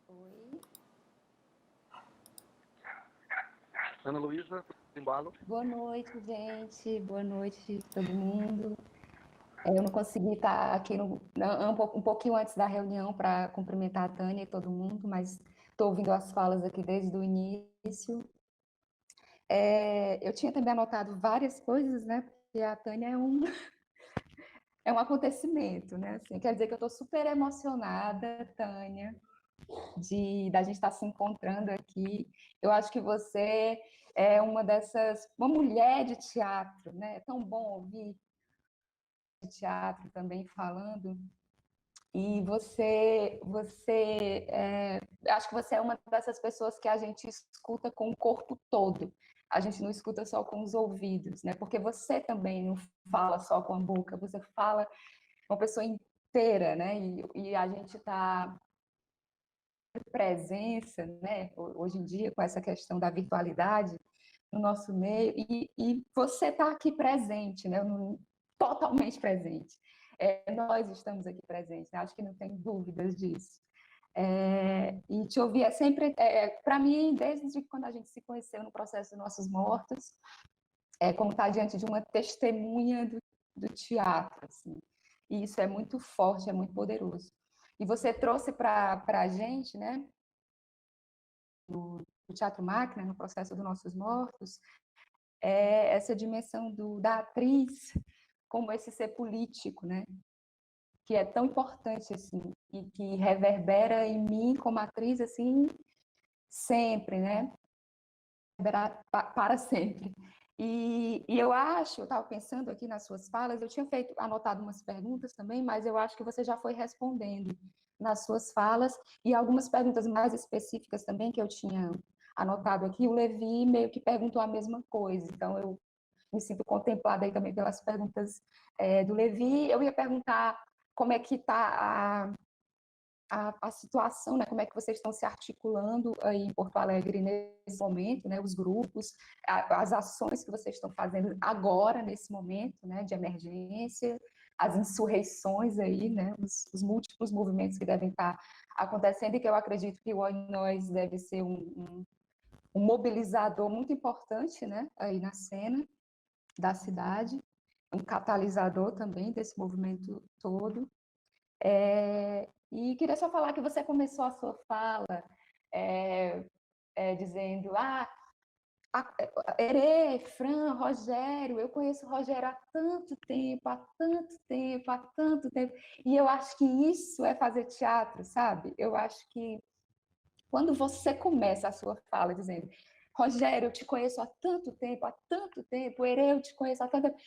Oi. Ana Luísa, embalo. Boa noite, gente. Boa noite, todo mundo. Eu não consegui estar aqui um pouquinho antes da reunião para cumprimentar a Tânia e todo mundo, mas estou ouvindo as falas aqui desde o início. Eu tinha também anotado várias coisas, né? Porque a Tânia é um acontecimento, né? Assim, quer dizer que eu estou super emocionada, Tânia, da gente estar se encontrando aqui. Eu acho que você é uma mulher de teatro, né? É tão bom ouvir de teatro também falando. E acho que você é uma dessas pessoas que a gente escuta com o corpo todo. A gente não escuta só com os ouvidos, né? Porque você também não fala só com a boca, você fala uma pessoa inteira, né? E a gente está presença, né? Hoje em dia com essa questão da virtualidade no nosso meio e você está aqui presente, né? Totalmente presente. Nós estamos aqui presentes, né? Acho que não tem dúvidas disso. E te ouvir é sempre, para mim, desde quando a gente se conheceu no processo dos Nossos Mortos, como estar diante de uma testemunha do teatro, assim. E isso é muito forte, é muito poderoso. E você trouxe para a gente, né, do Teatro Máquina, no processo dos Nossos Mortos, essa dimensão da atriz como esse ser político, né? Que é tão importante assim e que reverbera em mim como atriz assim sempre, né? Para sempre. E eu estava pensando aqui nas suas falas, eu tinha anotado umas perguntas também, mas eu acho que você já foi respondendo nas suas falas e algumas perguntas mais específicas também que eu tinha anotado aqui, o Levi meio que perguntou a mesma coisa, então eu me sinto contemplada aí também pelas perguntas do Levi. Eu ia perguntar como é que está a situação, né? Como é que vocês estão se articulando aí em Porto Alegre nesse momento, né? Os grupos, as ações que vocês estão fazendo agora, nesse momento, né? De emergência, as insurreições aí, né? Os múltiplos movimentos que devem estar acontecendo e que eu acredito que o Oi Nós deve ser um mobilizador muito importante, né? Aí na cena da cidade, um catalisador também desse movimento todo. E queria só falar que você começou a sua fala dizendo Herê, Fran, Rogério, eu conheço o Rogério há tanto tempo, há tanto tempo, há tanto tempo, e eu acho que isso é fazer teatro, sabe? Eu acho que quando você começa a sua fala dizendo Rogério, eu te conheço há tanto tempo, Herê, eu te conheço há tanto tempo,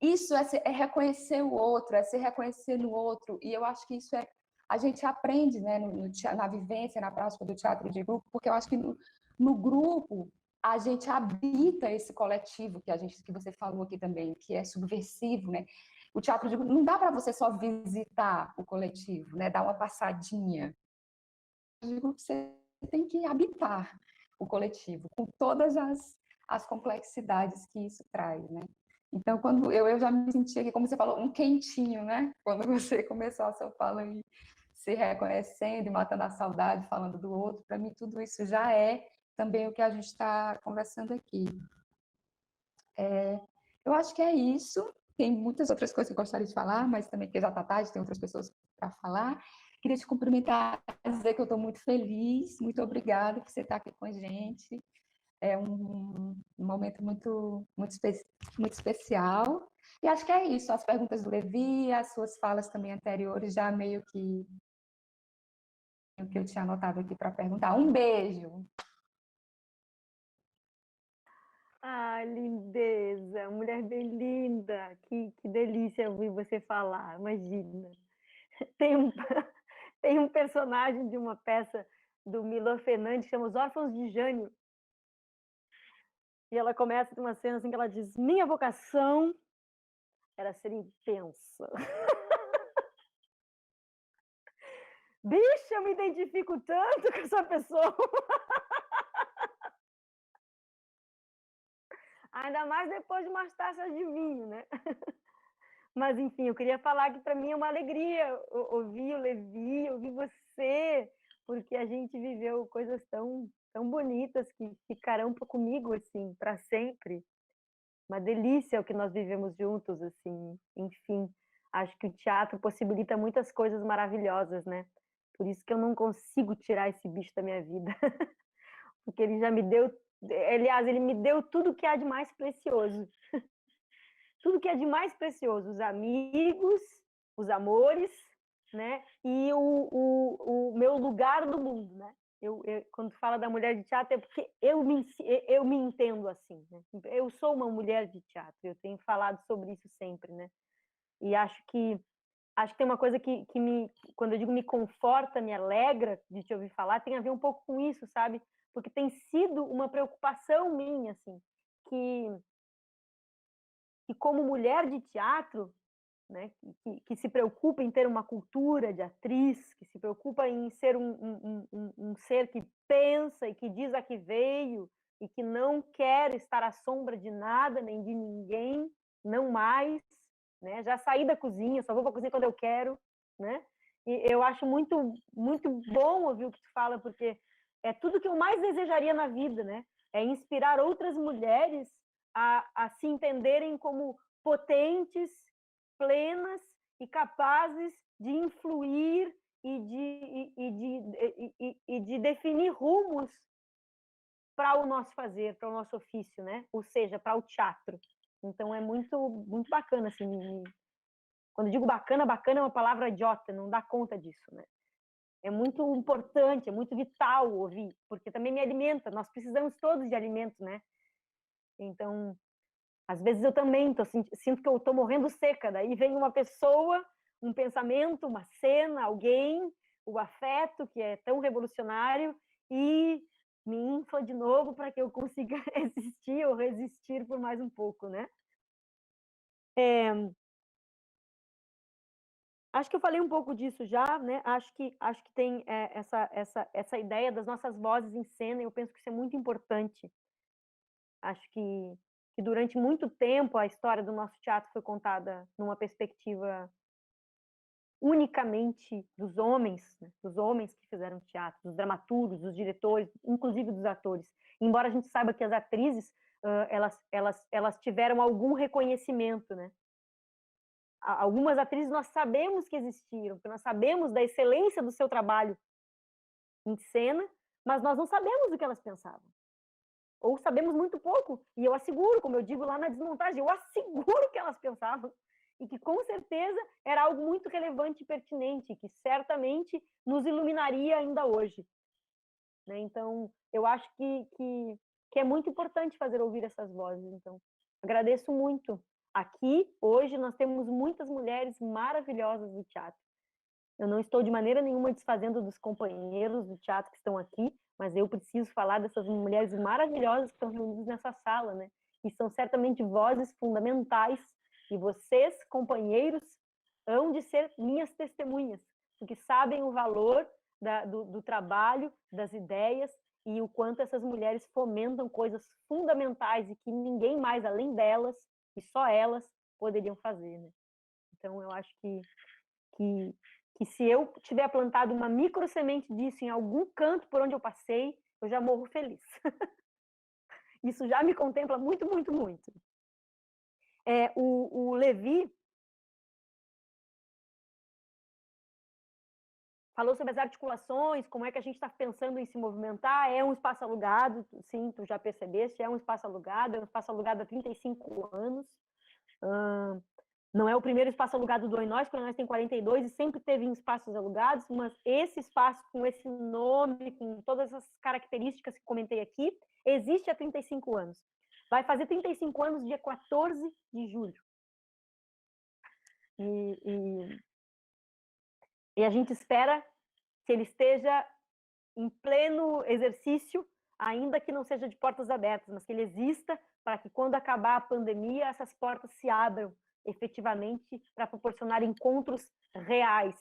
isso é reconhecer o outro, é se reconhecer no outro, e eu acho que isso a gente aprende, né, na vivência, na prática do teatro de grupo, porque eu acho que no grupo a gente habita esse coletivo que você falou aqui também, que é subversivo, né? O teatro de grupo não dá para você só visitar o coletivo, né, dar uma passadinha. De grupo você tem que habitar o coletivo, com todas as complexidades que isso traz, né? Então, quando eu já me senti aqui, como você falou, um quentinho, né? Quando você começou a sua fala aí, se reconhecendo e matando a saudade, falando do outro, para mim tudo isso já é também o que a gente está conversando aqui. Eu acho que é isso. Tem muitas outras coisas que eu gostaria de falar, mas também porque já está tarde, tem outras pessoas para falar. Queria te cumprimentar, dizer que eu estou muito feliz, muito obrigada por você estar aqui com a gente. É um momento muito especial. E acho que é isso, as perguntas do Levi, as suas falas também anteriores, já meio que o que eu tinha anotado aqui para perguntar. Um beijo! Ah, lindeza, mulher bem linda, que delícia ouvir você falar, imagina. Tem um, tem um personagem de uma peça do Milor Fernandes, que chama Os Órfãos de Jânio, e ela começa de uma cena assim que ela diz, minha vocação era ser intensa. Bicha, eu me identifico tanto com essa pessoa. Ainda mais depois de umas taças de vinho, né? Mas, enfim, eu queria falar que para mim é uma alegria ouvir o Levi, ouvir você, porque a gente viveu coisas tão bonitas que ficarão comigo, assim, para sempre. Uma delícia o que nós vivemos juntos, assim, enfim. acho que o teatro possibilita muitas coisas maravilhosas, né? Por isso que eu não consigo tirar esse bicho da minha vida. Porque ele já me deu, aliás, ele me deu tudo que há de mais precioso. Tudo que é de mais precioso, os amigos, os amores, né? E o meu lugar no mundo, né? Quando fala da mulher de teatro, é porque eu me entendo assim, né? Eu sou uma mulher de teatro, eu tenho falado sobre isso sempre, né? E acho que tem uma coisa que quando eu digo me conforta, me alegra de te ouvir falar, tem a ver um pouco com isso, sabe? Porque tem sido uma preocupação minha, assim, que como mulher de teatro, né, que se preocupa em ter uma cultura de atriz, que se preocupa em ser um ser que pensa e que diz a que veio e que não quer estar à sombra de nada nem de ninguém, não mais, né? Já saí da cozinha, só vou para a cozinha quando eu quero, né? E eu acho muito bom ouvir o que tu fala, porque é tudo que eu mais desejaria na vida, né? É inspirar outras mulheres a se entenderem como potentes, plenas e capazes de influir e de definir rumos para o nosso fazer, para o nosso ofício, né? Ou seja, para o teatro. Então é muito bacana, assim. Quando eu digo bacana é uma palavra idiota, não dá conta disso, né? É muito importante, é muito vital ouvir, porque também me alimenta. Nós precisamos todos de alimentos, né? Então, às vezes eu também sinto que eu estou morrendo seca, daí vem uma pessoa, um pensamento, uma cena, alguém, o afeto, que é tão revolucionário, e me infla de novo para que eu consiga existir ou resistir por mais um pouco, né? Acho que eu falei um pouco disso já, né? Acho que tem essa ideia das nossas vozes em cena, e eu penso que isso é muito importante. Acho que durante muito tempo a história do nosso teatro foi contada numa perspectiva unicamente dos homens, né? Dos homens que fizeram teatro, dos dramaturgos, dos diretores, inclusive dos atores. Embora a gente saiba que as atrizes elas tiveram algum reconhecimento, né? Algumas atrizes nós sabemos que existiram, porque nós sabemos da excelência do seu trabalho em cena, mas nós não sabemos o que elas pensavam. Ou sabemos muito pouco, e eu asseguro, como eu digo lá na desmontagem, eu asseguro que elas pensavam, e que com certeza era algo muito relevante e pertinente, que certamente nos iluminaria ainda hoje. Né? Então, eu acho que é muito importante fazer ouvir essas vozes. Então, agradeço muito. Aqui, hoje, nós temos muitas mulheres maravilhosas do teatro. Eu não estou de maneira nenhuma desfazendo dos companheiros do teatro que estão aqui, mas eu preciso falar dessas mulheres maravilhosas que estão reunidas nessa sala, né? E são certamente vozes fundamentais, e vocês, companheiros, hão de ser minhas testemunhas, porque sabem o valor do trabalho, das ideias, e o quanto essas mulheres fomentam coisas fundamentais e que ninguém mais, além delas, e só elas, poderiam fazer, né? Então, eu acho que se eu tiver plantado uma micro semente disso em algum canto por onde eu passei, eu já morro feliz. Isso já me contempla muito, muito, muito. O Levi falou sobre as articulações, como é que a gente está pensando em se movimentar. É um espaço alugado, sim, tu já percebeste, é um espaço alugado há 35 anos. Não é o primeiro espaço alugado do Oinós, porque o Oinós tem 42 e sempre teve espaços alugados, mas esse espaço com esse nome, com todas as características que comentei aqui, existe há 35 anos. Vai fazer 35 anos dia 14 de julho. E a gente espera que ele esteja em pleno exercício, ainda que não seja de portas abertas, mas que ele exista para que, quando acabar a pandemia, essas portas se abram efetivamente para proporcionar encontros reais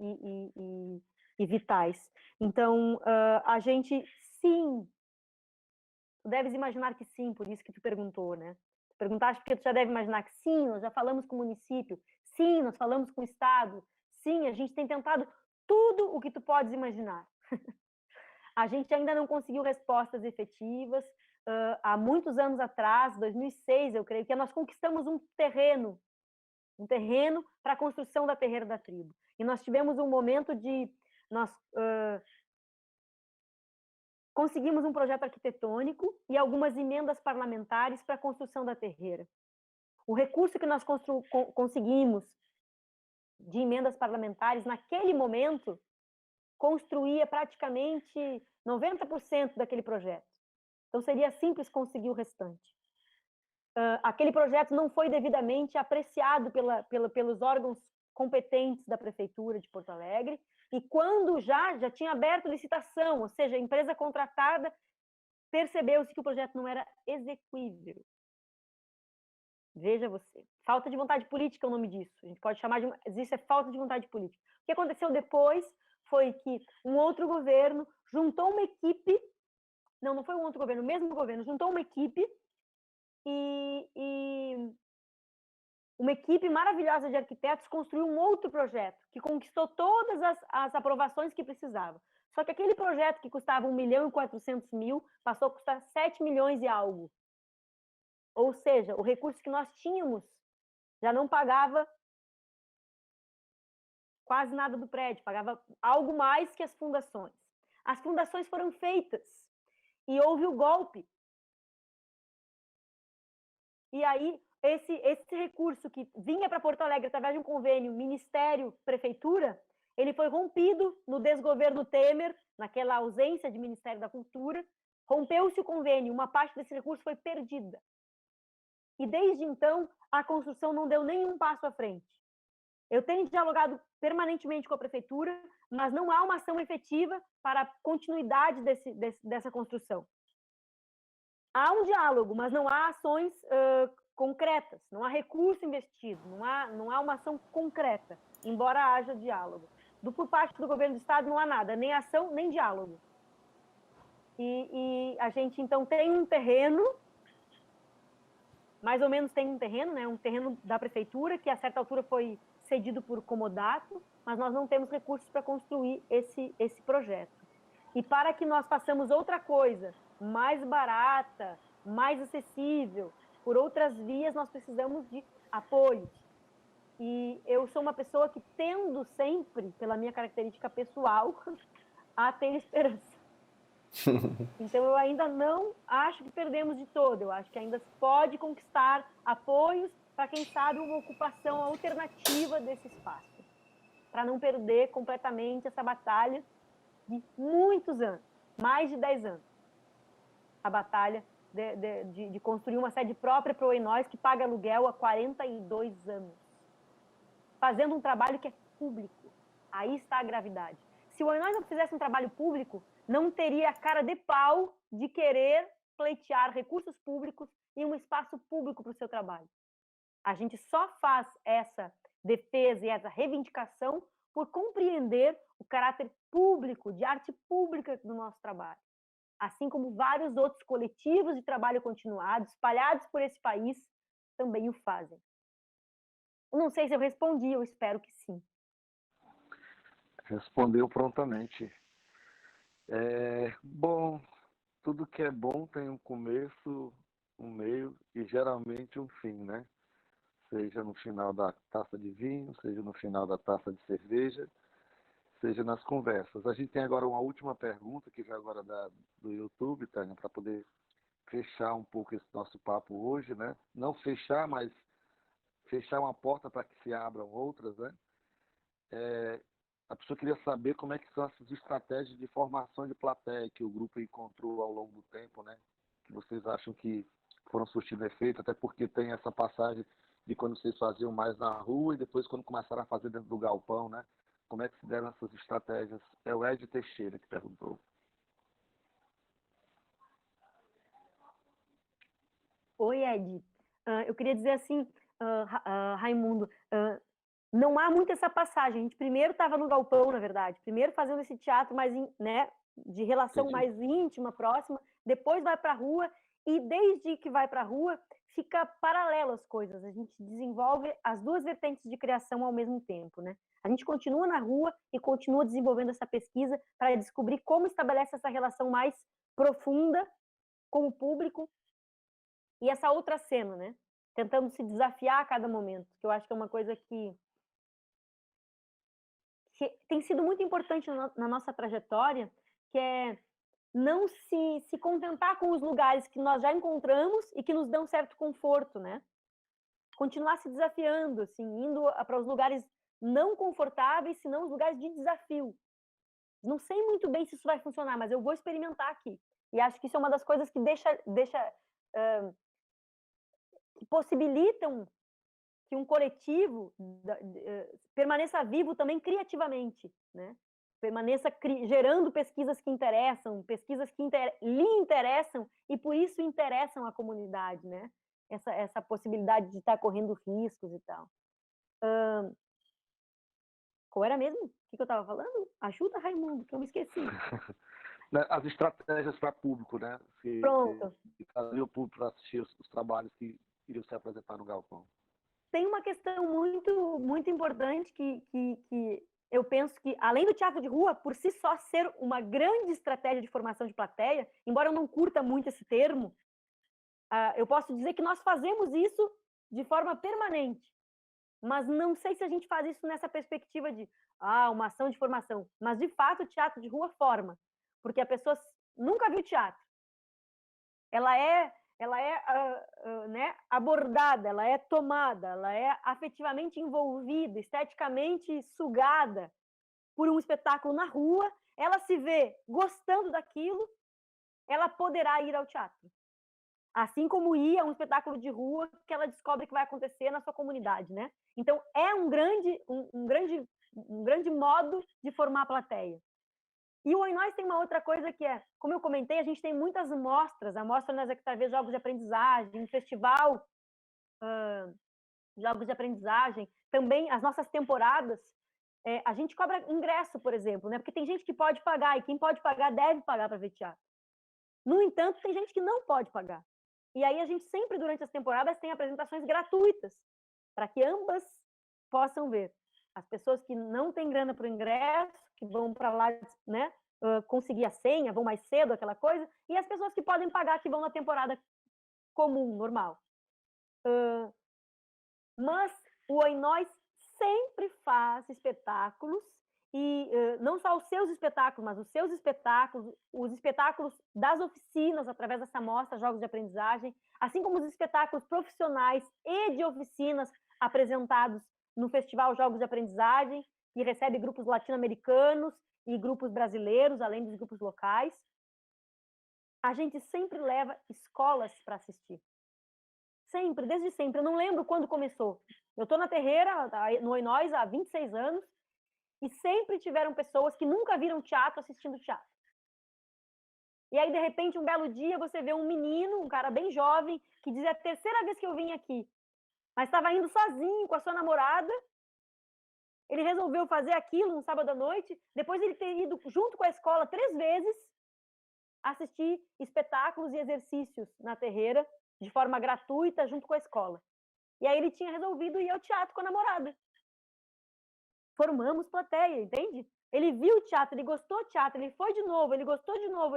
e vitais. Então, a gente, sim, tu deves imaginar que sim, por isso que tu perguntou, né? Tu perguntaste porque tu já deve imaginar que sim, nós já falamos com o município, sim, nós falamos com o Estado, sim, a gente tem tentado tudo o que tu podes imaginar. A gente ainda não conseguiu respostas efetivas. Há muitos anos atrás, 2006, eu creio que nós conquistamos um terreno um terreno para a construção da terreira da tribo. E nós tivemos um momento de... Nós conseguimos um projeto arquitetônico e algumas emendas parlamentares para a construção da terreira. O recurso que nós conseguimos de emendas parlamentares, naquele momento, construía praticamente 90% daquele projeto. Então, seria simples conseguir o restante. Aquele projeto não foi devidamente apreciado pelos órgãos competentes da Prefeitura de Porto Alegre, e quando já tinha aberto licitação, ou seja, a empresa contratada, percebeu-se que o projeto não era execuível. Veja você. Falta de vontade política é o nome disso. A gente pode chamar de... Isso é falta de vontade política. O que aconteceu depois foi que um outro governo juntou uma equipe... Não foi um outro governo, o mesmo governo juntou uma equipe e uma equipe maravilhosa de arquitetos construiu um outro projeto que conquistou todas as aprovações que precisava. Só que aquele projeto que custava 1.400.000 passou a custar 7 milhões e algo. Ou seja, o recurso que nós tínhamos já não pagava quase nada do prédio, pagava algo mais que as fundações. As fundações foram feitas e houve o golpe. E aí, esse recurso que vinha para Porto Alegre através de um convênio Ministério-Prefeitura, ele foi rompido no desgoverno Temer, naquela ausência de Ministério da Cultura, rompeu-se o convênio, uma parte desse recurso foi perdida. E desde então, a construção não deu nenhum passo à frente. Eu tenho dialogado permanentemente com a Prefeitura, mas não há uma ação efetiva para a continuidade dessa construção. Há um diálogo, mas não há ações concretas, não há recurso investido, não há uma ação concreta, embora haja diálogo. Por parte do governo do Estado não há nada, nem ação, nem diálogo. E a gente, então, tem um terreno, mais ou menos tem um terreno, né, um terreno da Prefeitura, que a certa altura foi cedido por comodato, mas nós não temos recursos para construir esse projeto. E para que nós façamos outra coisa, mais barata, mais acessível, por outras vias, nós precisamos de apoio. E eu sou uma pessoa que tendo sempre, pela minha característica pessoal, a ter esperança. Então, eu ainda não acho que perdemos de todo. Eu acho que ainda se pode conquistar apoios para, quem sabe, uma ocupação alternativa desse espaço. Para não perder completamente essa batalha de muitos anos, mais de 10 anos. A batalha de construir uma sede própria para o Oinóis, que paga aluguel há 42 anos. Fazendo um trabalho que é público. Aí está a gravidade. Se o Oinóis não fizesse um trabalho público, não teria a cara de pau de querer pleitear recursos públicos e um espaço público para o seu trabalho. A gente só faz essa defesa e essa reivindicação por compreender o caráter público, de arte pública do nosso trabalho. Assim como vários outros coletivos de trabalho continuado, espalhados por esse país, também o fazem. Não sei se eu respondi, eu espero que sim. Respondeu prontamente. Bom, tudo que é bom tem um começo, um meio e geralmente um fim, né? Seja no final da taça de vinho, seja no final da taça de cerveja, seja nas conversas. A gente tem agora uma última pergunta, que vem agora do YouTube, Tânia, para poder fechar um pouco esse nosso papo hoje, né? Não fechar, mas fechar uma porta para que se abram outras, né? A pessoa queria saber como é que são essas estratégias de formação de plateia que o grupo encontrou ao longo do tempo, né? Que vocês acham que foram surtindo efeito, até porque tem essa passagem de quando vocês faziam mais na rua e depois quando começaram a fazer dentro do galpão, né? Como é que se deram essas estratégias? É o Ed Teixeira que perguntou. Oi, Ed. Eu queria dizer assim, Raimundo, não há muito essa passagem. A gente primeiro estava no galpão, na verdade. Primeiro fazendo esse teatro mais, né, de relação Entendi. mais íntima, próxima. Depois vai para a rua. E desde que vai para a rua, fica paralelo as coisas. A gente desenvolve as duas vertentes de criação ao mesmo tempo, né? A gente continua na rua e continua desenvolvendo essa pesquisa para descobrir como estabelece essa relação mais profunda com o público e essa outra cena, né? tentando se desafiar a cada momento, que eu acho que é uma coisa que tem sido muito importante na nossa trajetória, que é não se contentar com os lugares que nós já encontramos e que nos dão certo conforto, né? Continuar se desafiando, assim, indo para os lugares não confortáveis, senão os lugares de desafio. Não sei muito bem se isso vai funcionar, mas eu vou experimentar aqui. E acho que isso é uma das coisas que que possibilitam que um coletivo permaneça vivo também criativamente, né? Permaneça gerando pesquisas que interessam, pesquisas que lhe interessam e por isso interessam a comunidade, né? Essa possibilidade de estar correndo riscos e tal. Qual era mesmo? O que eu estava falando? Ajuda, Raimundo, que eu me esqueci. As estratégias para público, né? Pronto. Se trazer o público para assistir os trabalhos que iriam se apresentar no Galpão. Tem uma questão muito importante que eu penso que, além do teatro de rua, por si só ser uma grande estratégia de formação de plateia, embora eu não curta muito esse termo, eu posso dizer que nós fazemos isso de forma permanente, mas não sei se a gente faz isso nessa perspectiva de uma ação de formação, mas de fato o teatro de rua forma, porque a pessoa nunca viu teatro. Ela é né, abordada, ela é tomada, ela é afetivamente envolvida, esteticamente sugada por um espetáculo na rua, ela se vê gostando daquilo, ela poderá ir ao teatro. Assim como ir a um espetáculo de rua que ela descobre que vai acontecer na sua comunidade, né? Então, é um grande modo de formar a plateia. E o Oi Nós tem uma outra coisa que é, como eu comentei, a gente tem muitas amostras, amostra nas Hectarvez Jogos de Aprendizagem, festival Jogos de Aprendizagem, também as nossas temporadas, a gente cobra ingresso, por exemplo, né? Porque tem gente que pode pagar, e quem pode pagar deve pagar para ver teatro. No entanto, tem gente que não pode pagar. E aí a gente sempre, durante as temporadas, tem apresentações gratuitas, para que ambas possam ver. As pessoas que não têm grana para o ingresso, que vão para lá, né, conseguir a senha, vão mais cedo, aquela coisa, e as pessoas que podem pagar, que vão na temporada comum, normal. Mas o Oi Nós sempre faz espetáculos, e não só os seus espetáculos, mas os seus espetáculos, os espetáculos das oficinas, através dessa mostra, Jogos de Aprendizagem, assim como os espetáculos profissionais e de oficinas apresentados no Festival Jogos de Aprendizagem, que recebe grupos latino-americanos e grupos brasileiros, além dos grupos locais. A gente sempre leva escolas para assistir. Sempre, desde sempre. Eu não lembro quando começou. Eu estou na Terreira, no Oi Nós, há 26 anos, e sempre tiveram pessoas que nunca viram teatro assistindo teatro. E aí, de repente, um belo dia, você vê um menino, um cara bem jovem, que diz: é a terceira vez que eu vim aqui, mas estava indo sozinho com a sua namorada. Ele resolveu fazer aquilo no sábado à noite, depois ele ter ido junto com a escola 3 vezes assistir espetáculos e exercícios na Terreira, de forma gratuita, junto com a escola. E aí ele tinha resolvido ir ao teatro com a namorada. Formamos plateia, entende? Ele viu o teatro, ele gostou do teatro, ele foi de novo, ele gostou de novo.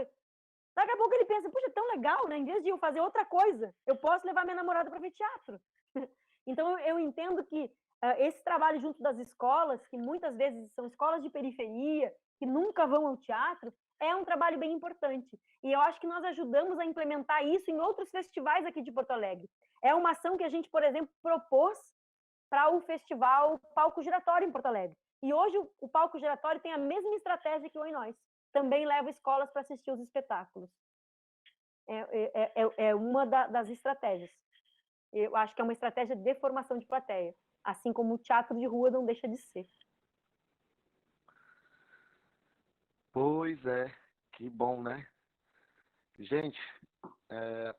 Daqui a pouco ele pensa: puxa, é tão legal, né? Em vez de eu fazer outra coisa, eu posso levar minha namorada para ver teatro. Então, eu entendo que esse trabalho junto das escolas, que muitas vezes são escolas de periferia, que nunca vão ao teatro, é um trabalho bem importante. E eu acho que nós ajudamos a implementar isso em outros festivais aqui de Porto Alegre. É uma ação que a gente, por exemplo, propôs para o festival Palco Giratório em Porto Alegre. E hoje o Palco Giratório tem a mesma estratégia que o Oi Nós. Também leva escolas para assistir os espetáculos. É uma das estratégias. Eu acho que é uma estratégia de formação de plateia, assim como o teatro de rua não deixa de ser. Pois é, que bom, né? Gente,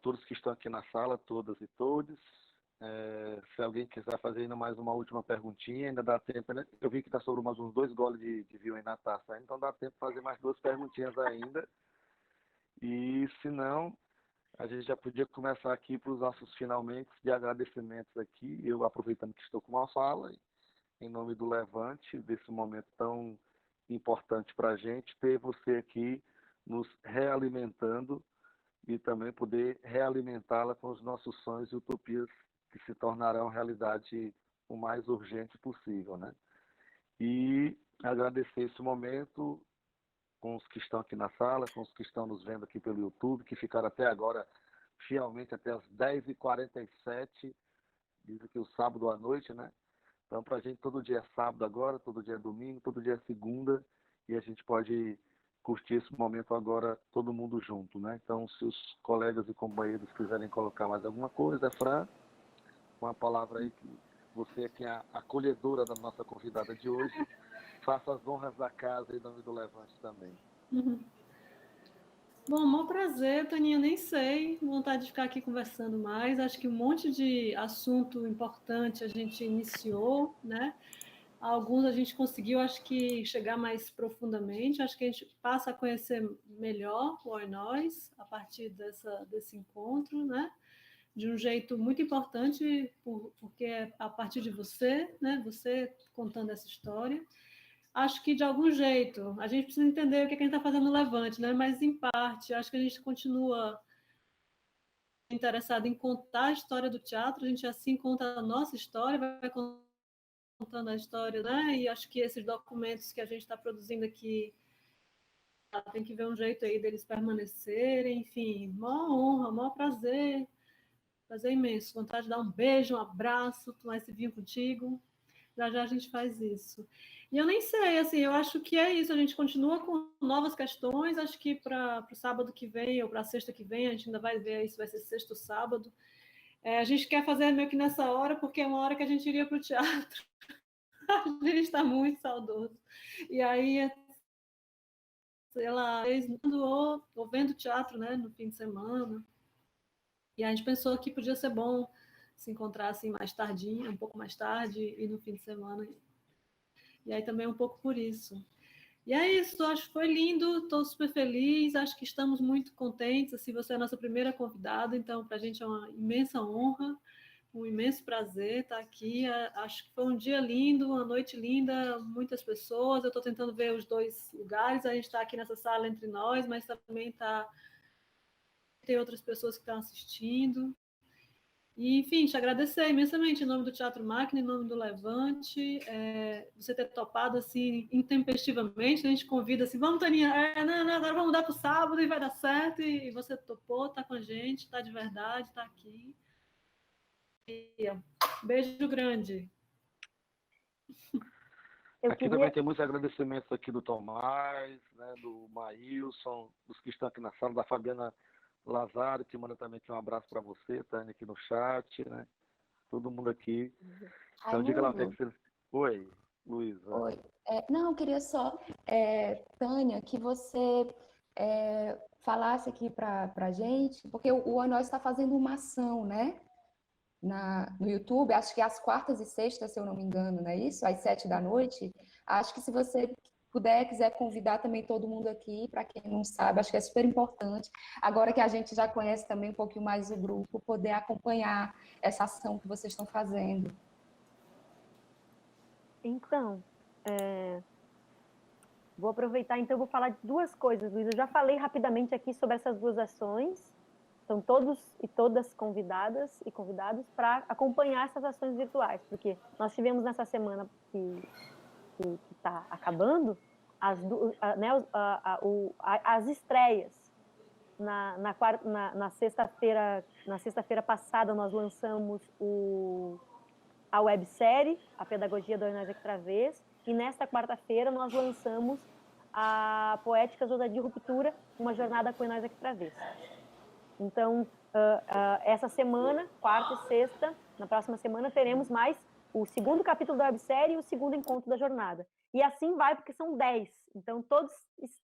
todos que estão aqui na sala, todas e todos, se alguém quiser fazer ainda mais uma última perguntinha, ainda dá tempo, né? Eu vi que está sobre mais uns 2 goles de vinho aí na taça, então dá tempo de fazer mais 2 perguntinhas ainda. E se não, a gente já podia começar aqui para os nossos finalmente de agradecimentos aqui. Eu, aproveitando que estou com uma fala, em nome do Levante, desse momento tão importante para a gente, ter você aqui nos realimentando e também poder realimentá-la com os nossos sonhos e utopias que se tornarão realidade o mais urgente possível, né? E agradecer esse momento com os que estão aqui na sala, com os que estão nos vendo aqui pelo YouTube, que ficaram até agora fielmente até as 10h47, dizem que o sábado à noite, né? Então, para a gente, todo dia é sábado agora, todo dia é domingo, todo dia é segunda, e a gente pode curtir esse momento agora, todo mundo junto, né? Então, se os colegas e companheiros quiserem colocar mais alguma coisa, Fran, uma palavra aí que você que é a acolhedora da nossa convidada de hoje, faça as honras da casa em nome do Levante também. Bom, maior prazer, Taninha, nem sei, vontade de ficar aqui conversando mais, acho que um monte de assunto importante a gente iniciou, né? Alguns a gente conseguiu, acho que, chegar mais profundamente, acho que a gente passa a conhecer melhor o Oi Nós, a partir desse encontro, né? De um jeito muito importante, porque é a partir de você, né? Você contando essa história. Acho que, de algum jeito, a gente precisa entender o que a gente está fazendo no Levante, né? Mas, em parte, acho que a gente continua interessado em contar a história do teatro, a gente assim conta a nossa história, vai contando a história, né? E acho que esses documentos que a gente está produzindo aqui tem que ver um jeito aí deles permanecerem, enfim, maior honra, maior prazer imenso, vontade de dar um beijo, um abraço, tomar esse vinho contigo. Já já a gente faz isso. E eu nem sei, assim, eu acho que é isso, a gente continua com novas questões, acho que para o sábado que vem, ou para a sexta que vem, a gente ainda vai ver se vai ser sexto sábado. A gente quer fazer meio que nessa hora, porque é uma hora que a gente iria para o teatro. A gente está muito saudoso. E aí, sei lá, ou vendo teatro, né, no fim de semana. E a gente pensou que podia ser bom se encontrar assim mais tardinho, um pouco mais tarde, e no fim de semana. E aí também um pouco por isso. E é isso, acho que foi lindo, estou super feliz, acho que estamos muito contentes. Assim, você é a nossa primeira convidada, então para a gente é uma imensa honra, um imenso prazer estar aqui. Acho que foi um dia lindo, uma noite linda, muitas pessoas. Eu estou tentando ver os dois lugares, a gente está aqui nessa sala entre nós, mas também tem outras pessoas que estão assistindo. E, enfim, te agradecer imensamente em nome do Teatro Máquina, em nome do Levante, você ter topado assim intempestivamente. A gente convida assim, vamos, Taninha, não, agora vamos mudar para o sábado e vai dar certo. E você topou, está com a gente, está de verdade, está aqui. E, beijo grande. Aqui também tem muitos agradecimentos aqui do Tomás, né, do Maílson, dos que estão aqui na sala, da Fabiana Lazaro, que manda também aqui um abraço para você, Tânia, aqui no chat, né? Todo mundo aqui. Então, diga lá o que é que você... Oi, Luísa. Oi. Não, eu queria só, Tânia, que você falasse aqui para a gente, porque o Oi Nós está fazendo uma ação, né? No YouTube, acho que às quartas e sextas, se eu não me engano, não é isso? Às 7 da noite. Acho que se você quiser convidar também todo mundo aqui, para quem não sabe, acho que é super importante. Agora que a gente já conhece também um pouquinho mais o grupo, poder acompanhar essa ação que vocês estão fazendo. Então, vou aproveitar, então, vou falar de duas coisas, Luísa. Eu já falei rapidamente aqui sobre essas duas ações. Estão todos e todas convidadas e convidados para acompanhar essas ações virtuais, porque nós tivemos nessa semana que está acabando as estreias. Na sexta-feira passada nós lançamos a websérie, a Pedagogia do Oi Nós Aqui Outra Vez, e nesta quarta-feira nós lançamos a Poéticas de Ruptura, uma jornada com Oi Nós Aqui Outra Vez. Então, essa semana, quarta e sexta, na próxima semana, teremos mais o segundo capítulo da websérie e o segundo encontro da jornada. E assim vai, porque são 10. Então,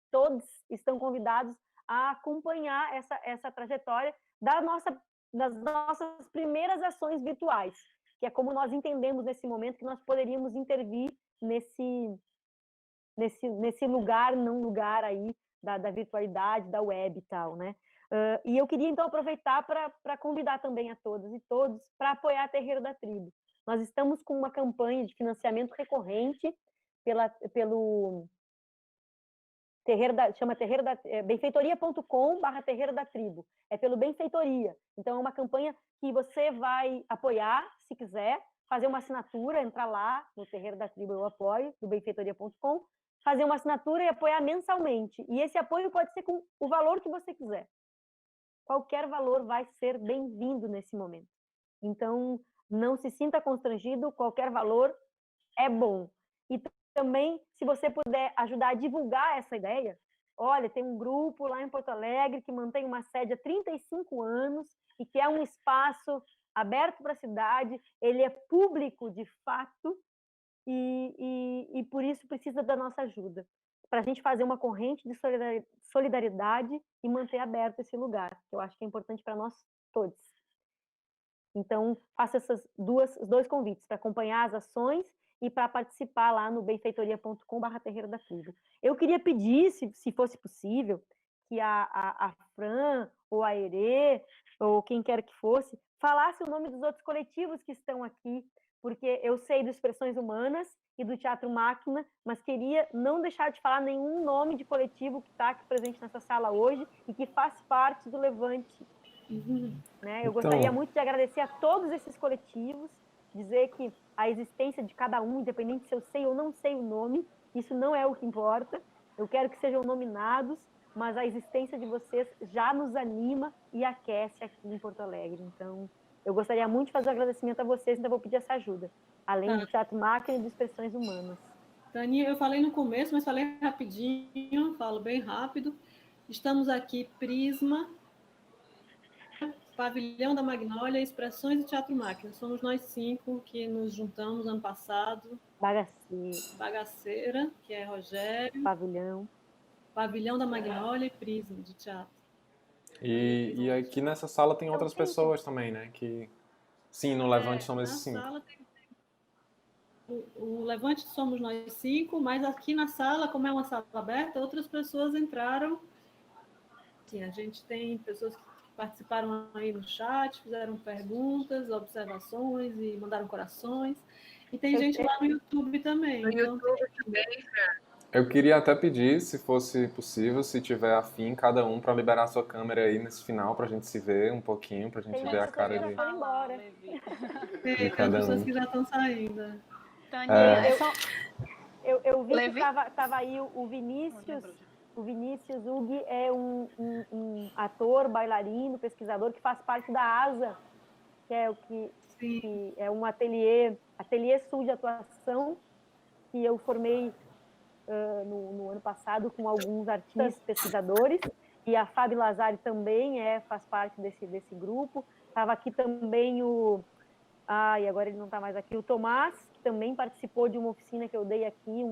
todos estão convidados a acompanhar essa trajetória das nossas primeiras ações virtuais, que é como nós entendemos nesse momento que nós poderíamos intervir nesse lugar, não lugar aí da virtualidade, da web e tal, né? E eu queria, então, aproveitar para convidar também a todas e todos para apoiar a Terreiro da Tribo. Nós estamos com uma campanha de financiamento recorrente chama benfeitoria.com/Terreiro da Tribo. É pelo Benfeitoria. Então, é uma campanha que você vai apoiar, se quiser, fazer uma assinatura, entrar lá no Terreiro da Tribo, eu apoio, do benfeitoria.com, fazer uma assinatura e apoiar mensalmente. E esse apoio pode ser com o valor que você quiser. Qualquer valor vai ser bem-vindo nesse momento. Então, não se sinta constrangido, qualquer valor é bom. E também, se você puder ajudar a divulgar essa ideia, olha, tem um grupo lá em Porto Alegre que mantém uma sede há 35 anos e que é um espaço aberto para a cidade, ele é público de fato e por isso precisa da nossa ajuda, para a gente fazer uma corrente de solidariedade e manter aberto esse lugar, que eu acho que é importante para nós todos. Então, faço esses dois convites, para acompanhar as ações e para participar lá no benfeitoria.com/Terreiro da Tribo. Eu queria pedir, se fosse possível, que a Fran, ou a Herê, ou quem quer que fosse, falasse o nome dos outros coletivos que estão aqui, porque eu sei do Expressões Humanas e do Teatro Máquina, mas queria não deixar de falar nenhum nome de coletivo que está aqui presente nessa sala hoje e que faz parte do Levante. Né? Eu gostaria muito de agradecer a todos esses coletivos, dizer que a existência de cada um, independente se eu sei ou não sei o nome, isso não é o que importa, eu quero que sejam nominados, mas a existência de vocês já nos anima e aquece aqui em Porto Alegre. Então, eu gostaria muito de fazer um agradecimento a vocês, então vou pedir essa ajuda, além do Teatro Máquina e de Expressões Humanas. Taninha, eu falei no começo, mas falei rapidinho, falo bem rápido. Estamos aqui, Prisma, Pavilhão da Magnólia, Expressões e Teatro Máquina. Somos nós 5 que nos juntamos ano passado. Bagaceira, que é Rogério. Pavilhão da Magnólia e Prisma, de teatro. E aqui nessa sala tem outras pessoas também, né? Que, sim, no Levante são esses 5. O Levante somos nós 5, mas aqui na sala, como é uma sala aberta, outras pessoas entraram. Sim, a gente tem pessoas que participaram aí no chat, fizeram perguntas, observações e mandaram corações. E tem gente lá no YouTube também. No YouTube também, Eu queria até pedir, se fosse possível, se tiver afim, cada um para liberar a sua câmera aí nesse final, para a gente se ver um pouquinho, para a gente ver a cara de cada pessoas que já estão saindo. Eu vi que estava aí o Vinícius. O Vinícius Hugues é um ator, bailarino, pesquisador que faz parte da ASA, que é que é um ateliê sul de atuação, que eu formei no ano passado com alguns artistas pesquisadores, e a Fábio Lazari também faz parte desse grupo. Estava aqui também e agora ele não está mais aqui, o Tomás, que também participou de uma oficina que eu dei aqui,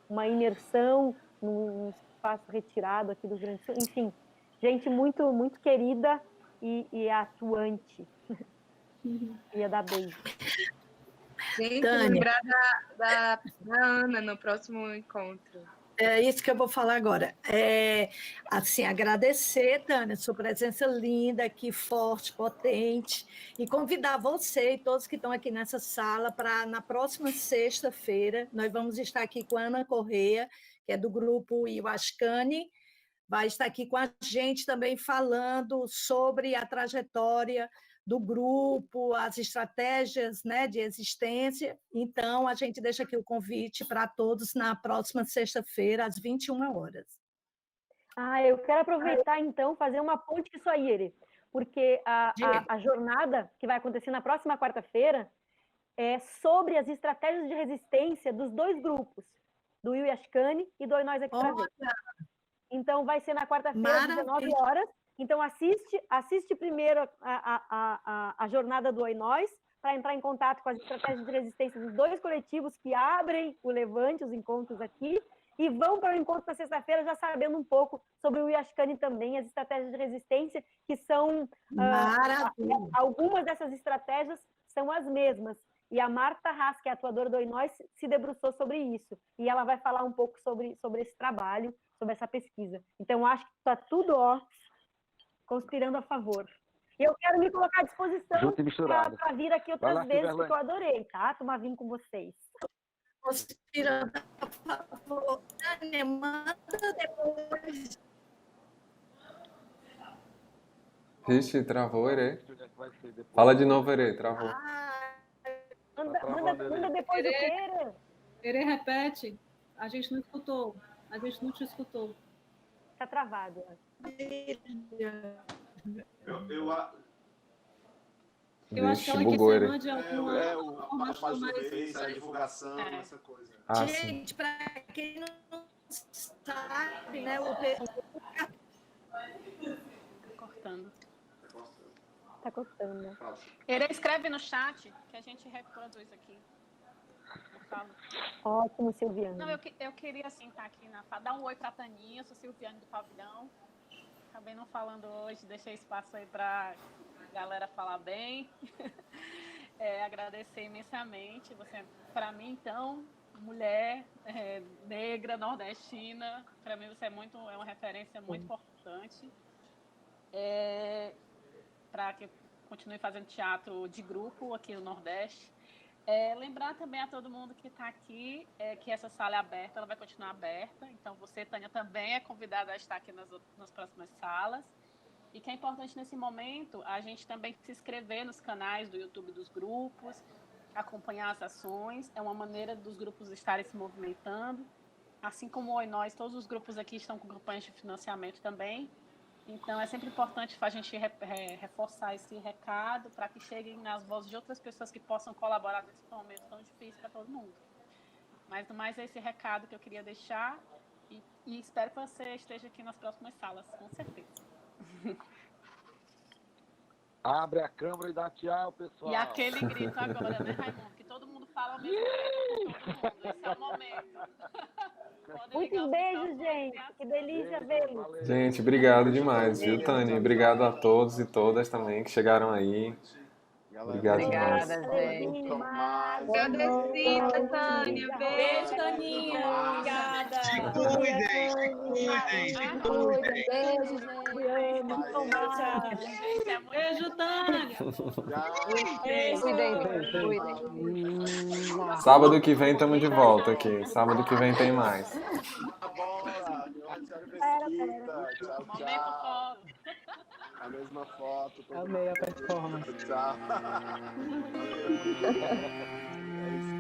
uma imersão num espaço retirado aqui do Rio Grande do Sul. Enfim, gente muito, muito querida e atuante. Ia dar beijo. Gente, lembrar da Ana no próximo encontro. É isso que eu vou falar agora. Assim, agradecer, Tânia, sua presença linda aqui, forte, potente, e convidar você e todos que estão aqui nessa sala para, na próxima sexta-feira, nós vamos estar aqui com a Ana Correia, que é do grupo Iwascani, vai estar aqui com a gente também falando sobre a trajetória do grupo, as estratégias, né, de existência. Então, a gente deixa aqui o convite para todos na próxima sexta-feira, às 21 horas. Eu quero aproveitar, então, fazer uma ponte com isso aí, Eri, porque a jornada que vai acontecer na próxima quarta-feira é sobre as estratégias de resistência dos dois grupos, do Iwascani e do Nós Aqui Pra Ver. Então, vai ser na quarta-feira, às 19 horas. Então, assiste primeiro a jornada do Oi Nós, para entrar em contato com as estratégias de resistência dos dois coletivos que abrem o Levante, os encontros aqui, e vão para o encontro na sexta-feira já sabendo um pouco sobre o Iwascani também, as estratégias de resistência, que são... algumas dessas estratégias são as mesmas. E a Marta Haas, que é atuadora do Oi Nós, se debruçou sobre isso. E ela vai falar um pouco sobre esse trabalho, sobre essa pesquisa. Então, acho que está tudo conspirando a favor. E eu quero me colocar à disposição para vir aqui outras vezes, porque eu adorei, tá? Tomar vinho com vocês. Miranda, por favor, Tânia, manda depois. Vixe, travou, Ere. Onde é que vai ser depois? Fala de novo, Ere, travou. Manda depois o queira. Ere, repete. A gente não escutou. A gente não te escutou. Tá travado. Eu acho que ela bugou, quer Ere. mande alguma a página do mais. Face, a divulgação, essa coisa. Ah, sim. Gente, para quem não sabe, né, Cortando. Tá cortando. Ele escreve no chat que a gente reproduz aqui. Eu falo. Ótimo, Silviane. Não, eu queria assim estar aqui dar um oi para a Taninha, eu sou Silviane do Pavilhão. Acabei não falando hoje, deixei espaço aí para a galera falar bem. Agradecer imensamente. Você, para mim, então, mulher negra, nordestina, para mim você é uma referência muito importante. Para que eu continue fazendo teatro de grupo aqui no Nordeste. Lembrar também a todo mundo que está aqui que essa sala é aberta, ela vai continuar aberta. Então, você, Tânia, também é convidada a estar aqui nas próximas salas. E que é importante nesse momento a gente também se inscrever nos canais do YouTube dos grupos, acompanhar as ações. É uma maneira dos grupos estarem se movimentando. Assim como o Oi Nós, todos os grupos aqui estão com campanhas de financiamento também. Então, é sempre importante a gente reforçar esse recado para que cheguem nas vozes de outras pessoas que possam colaborar nesse momento tão difícil para todo mundo. Mas, no mais, é esse recado que eu queria deixar e espero que você esteja aqui nas próximas salas, com certeza. Abre a câmera e dá tchau, pessoal. E aquele grito agora, né, Raimundo? Que todo mundo fala ao mesmo tempo, todo mundo. Esse é o momento. Muitos beijos, gente. Que delícia vê-los. Gente, obrigado demais, viu, Tânia? Obrigado a todos e todas também que chegaram aí. Obrigado demais. Gente. Agradecida, Tânia. Beijo, Taninha. Obrigada. Se cuidem, se cuidem, se cuidem. Beijo, gente. Beijo, Tânia. Sábado que vem estamos de volta aqui. Sábado que vem tem mais. Tchau, Momento tchau. fora. A mesma foto. Amei a performance. Tchau. É isso.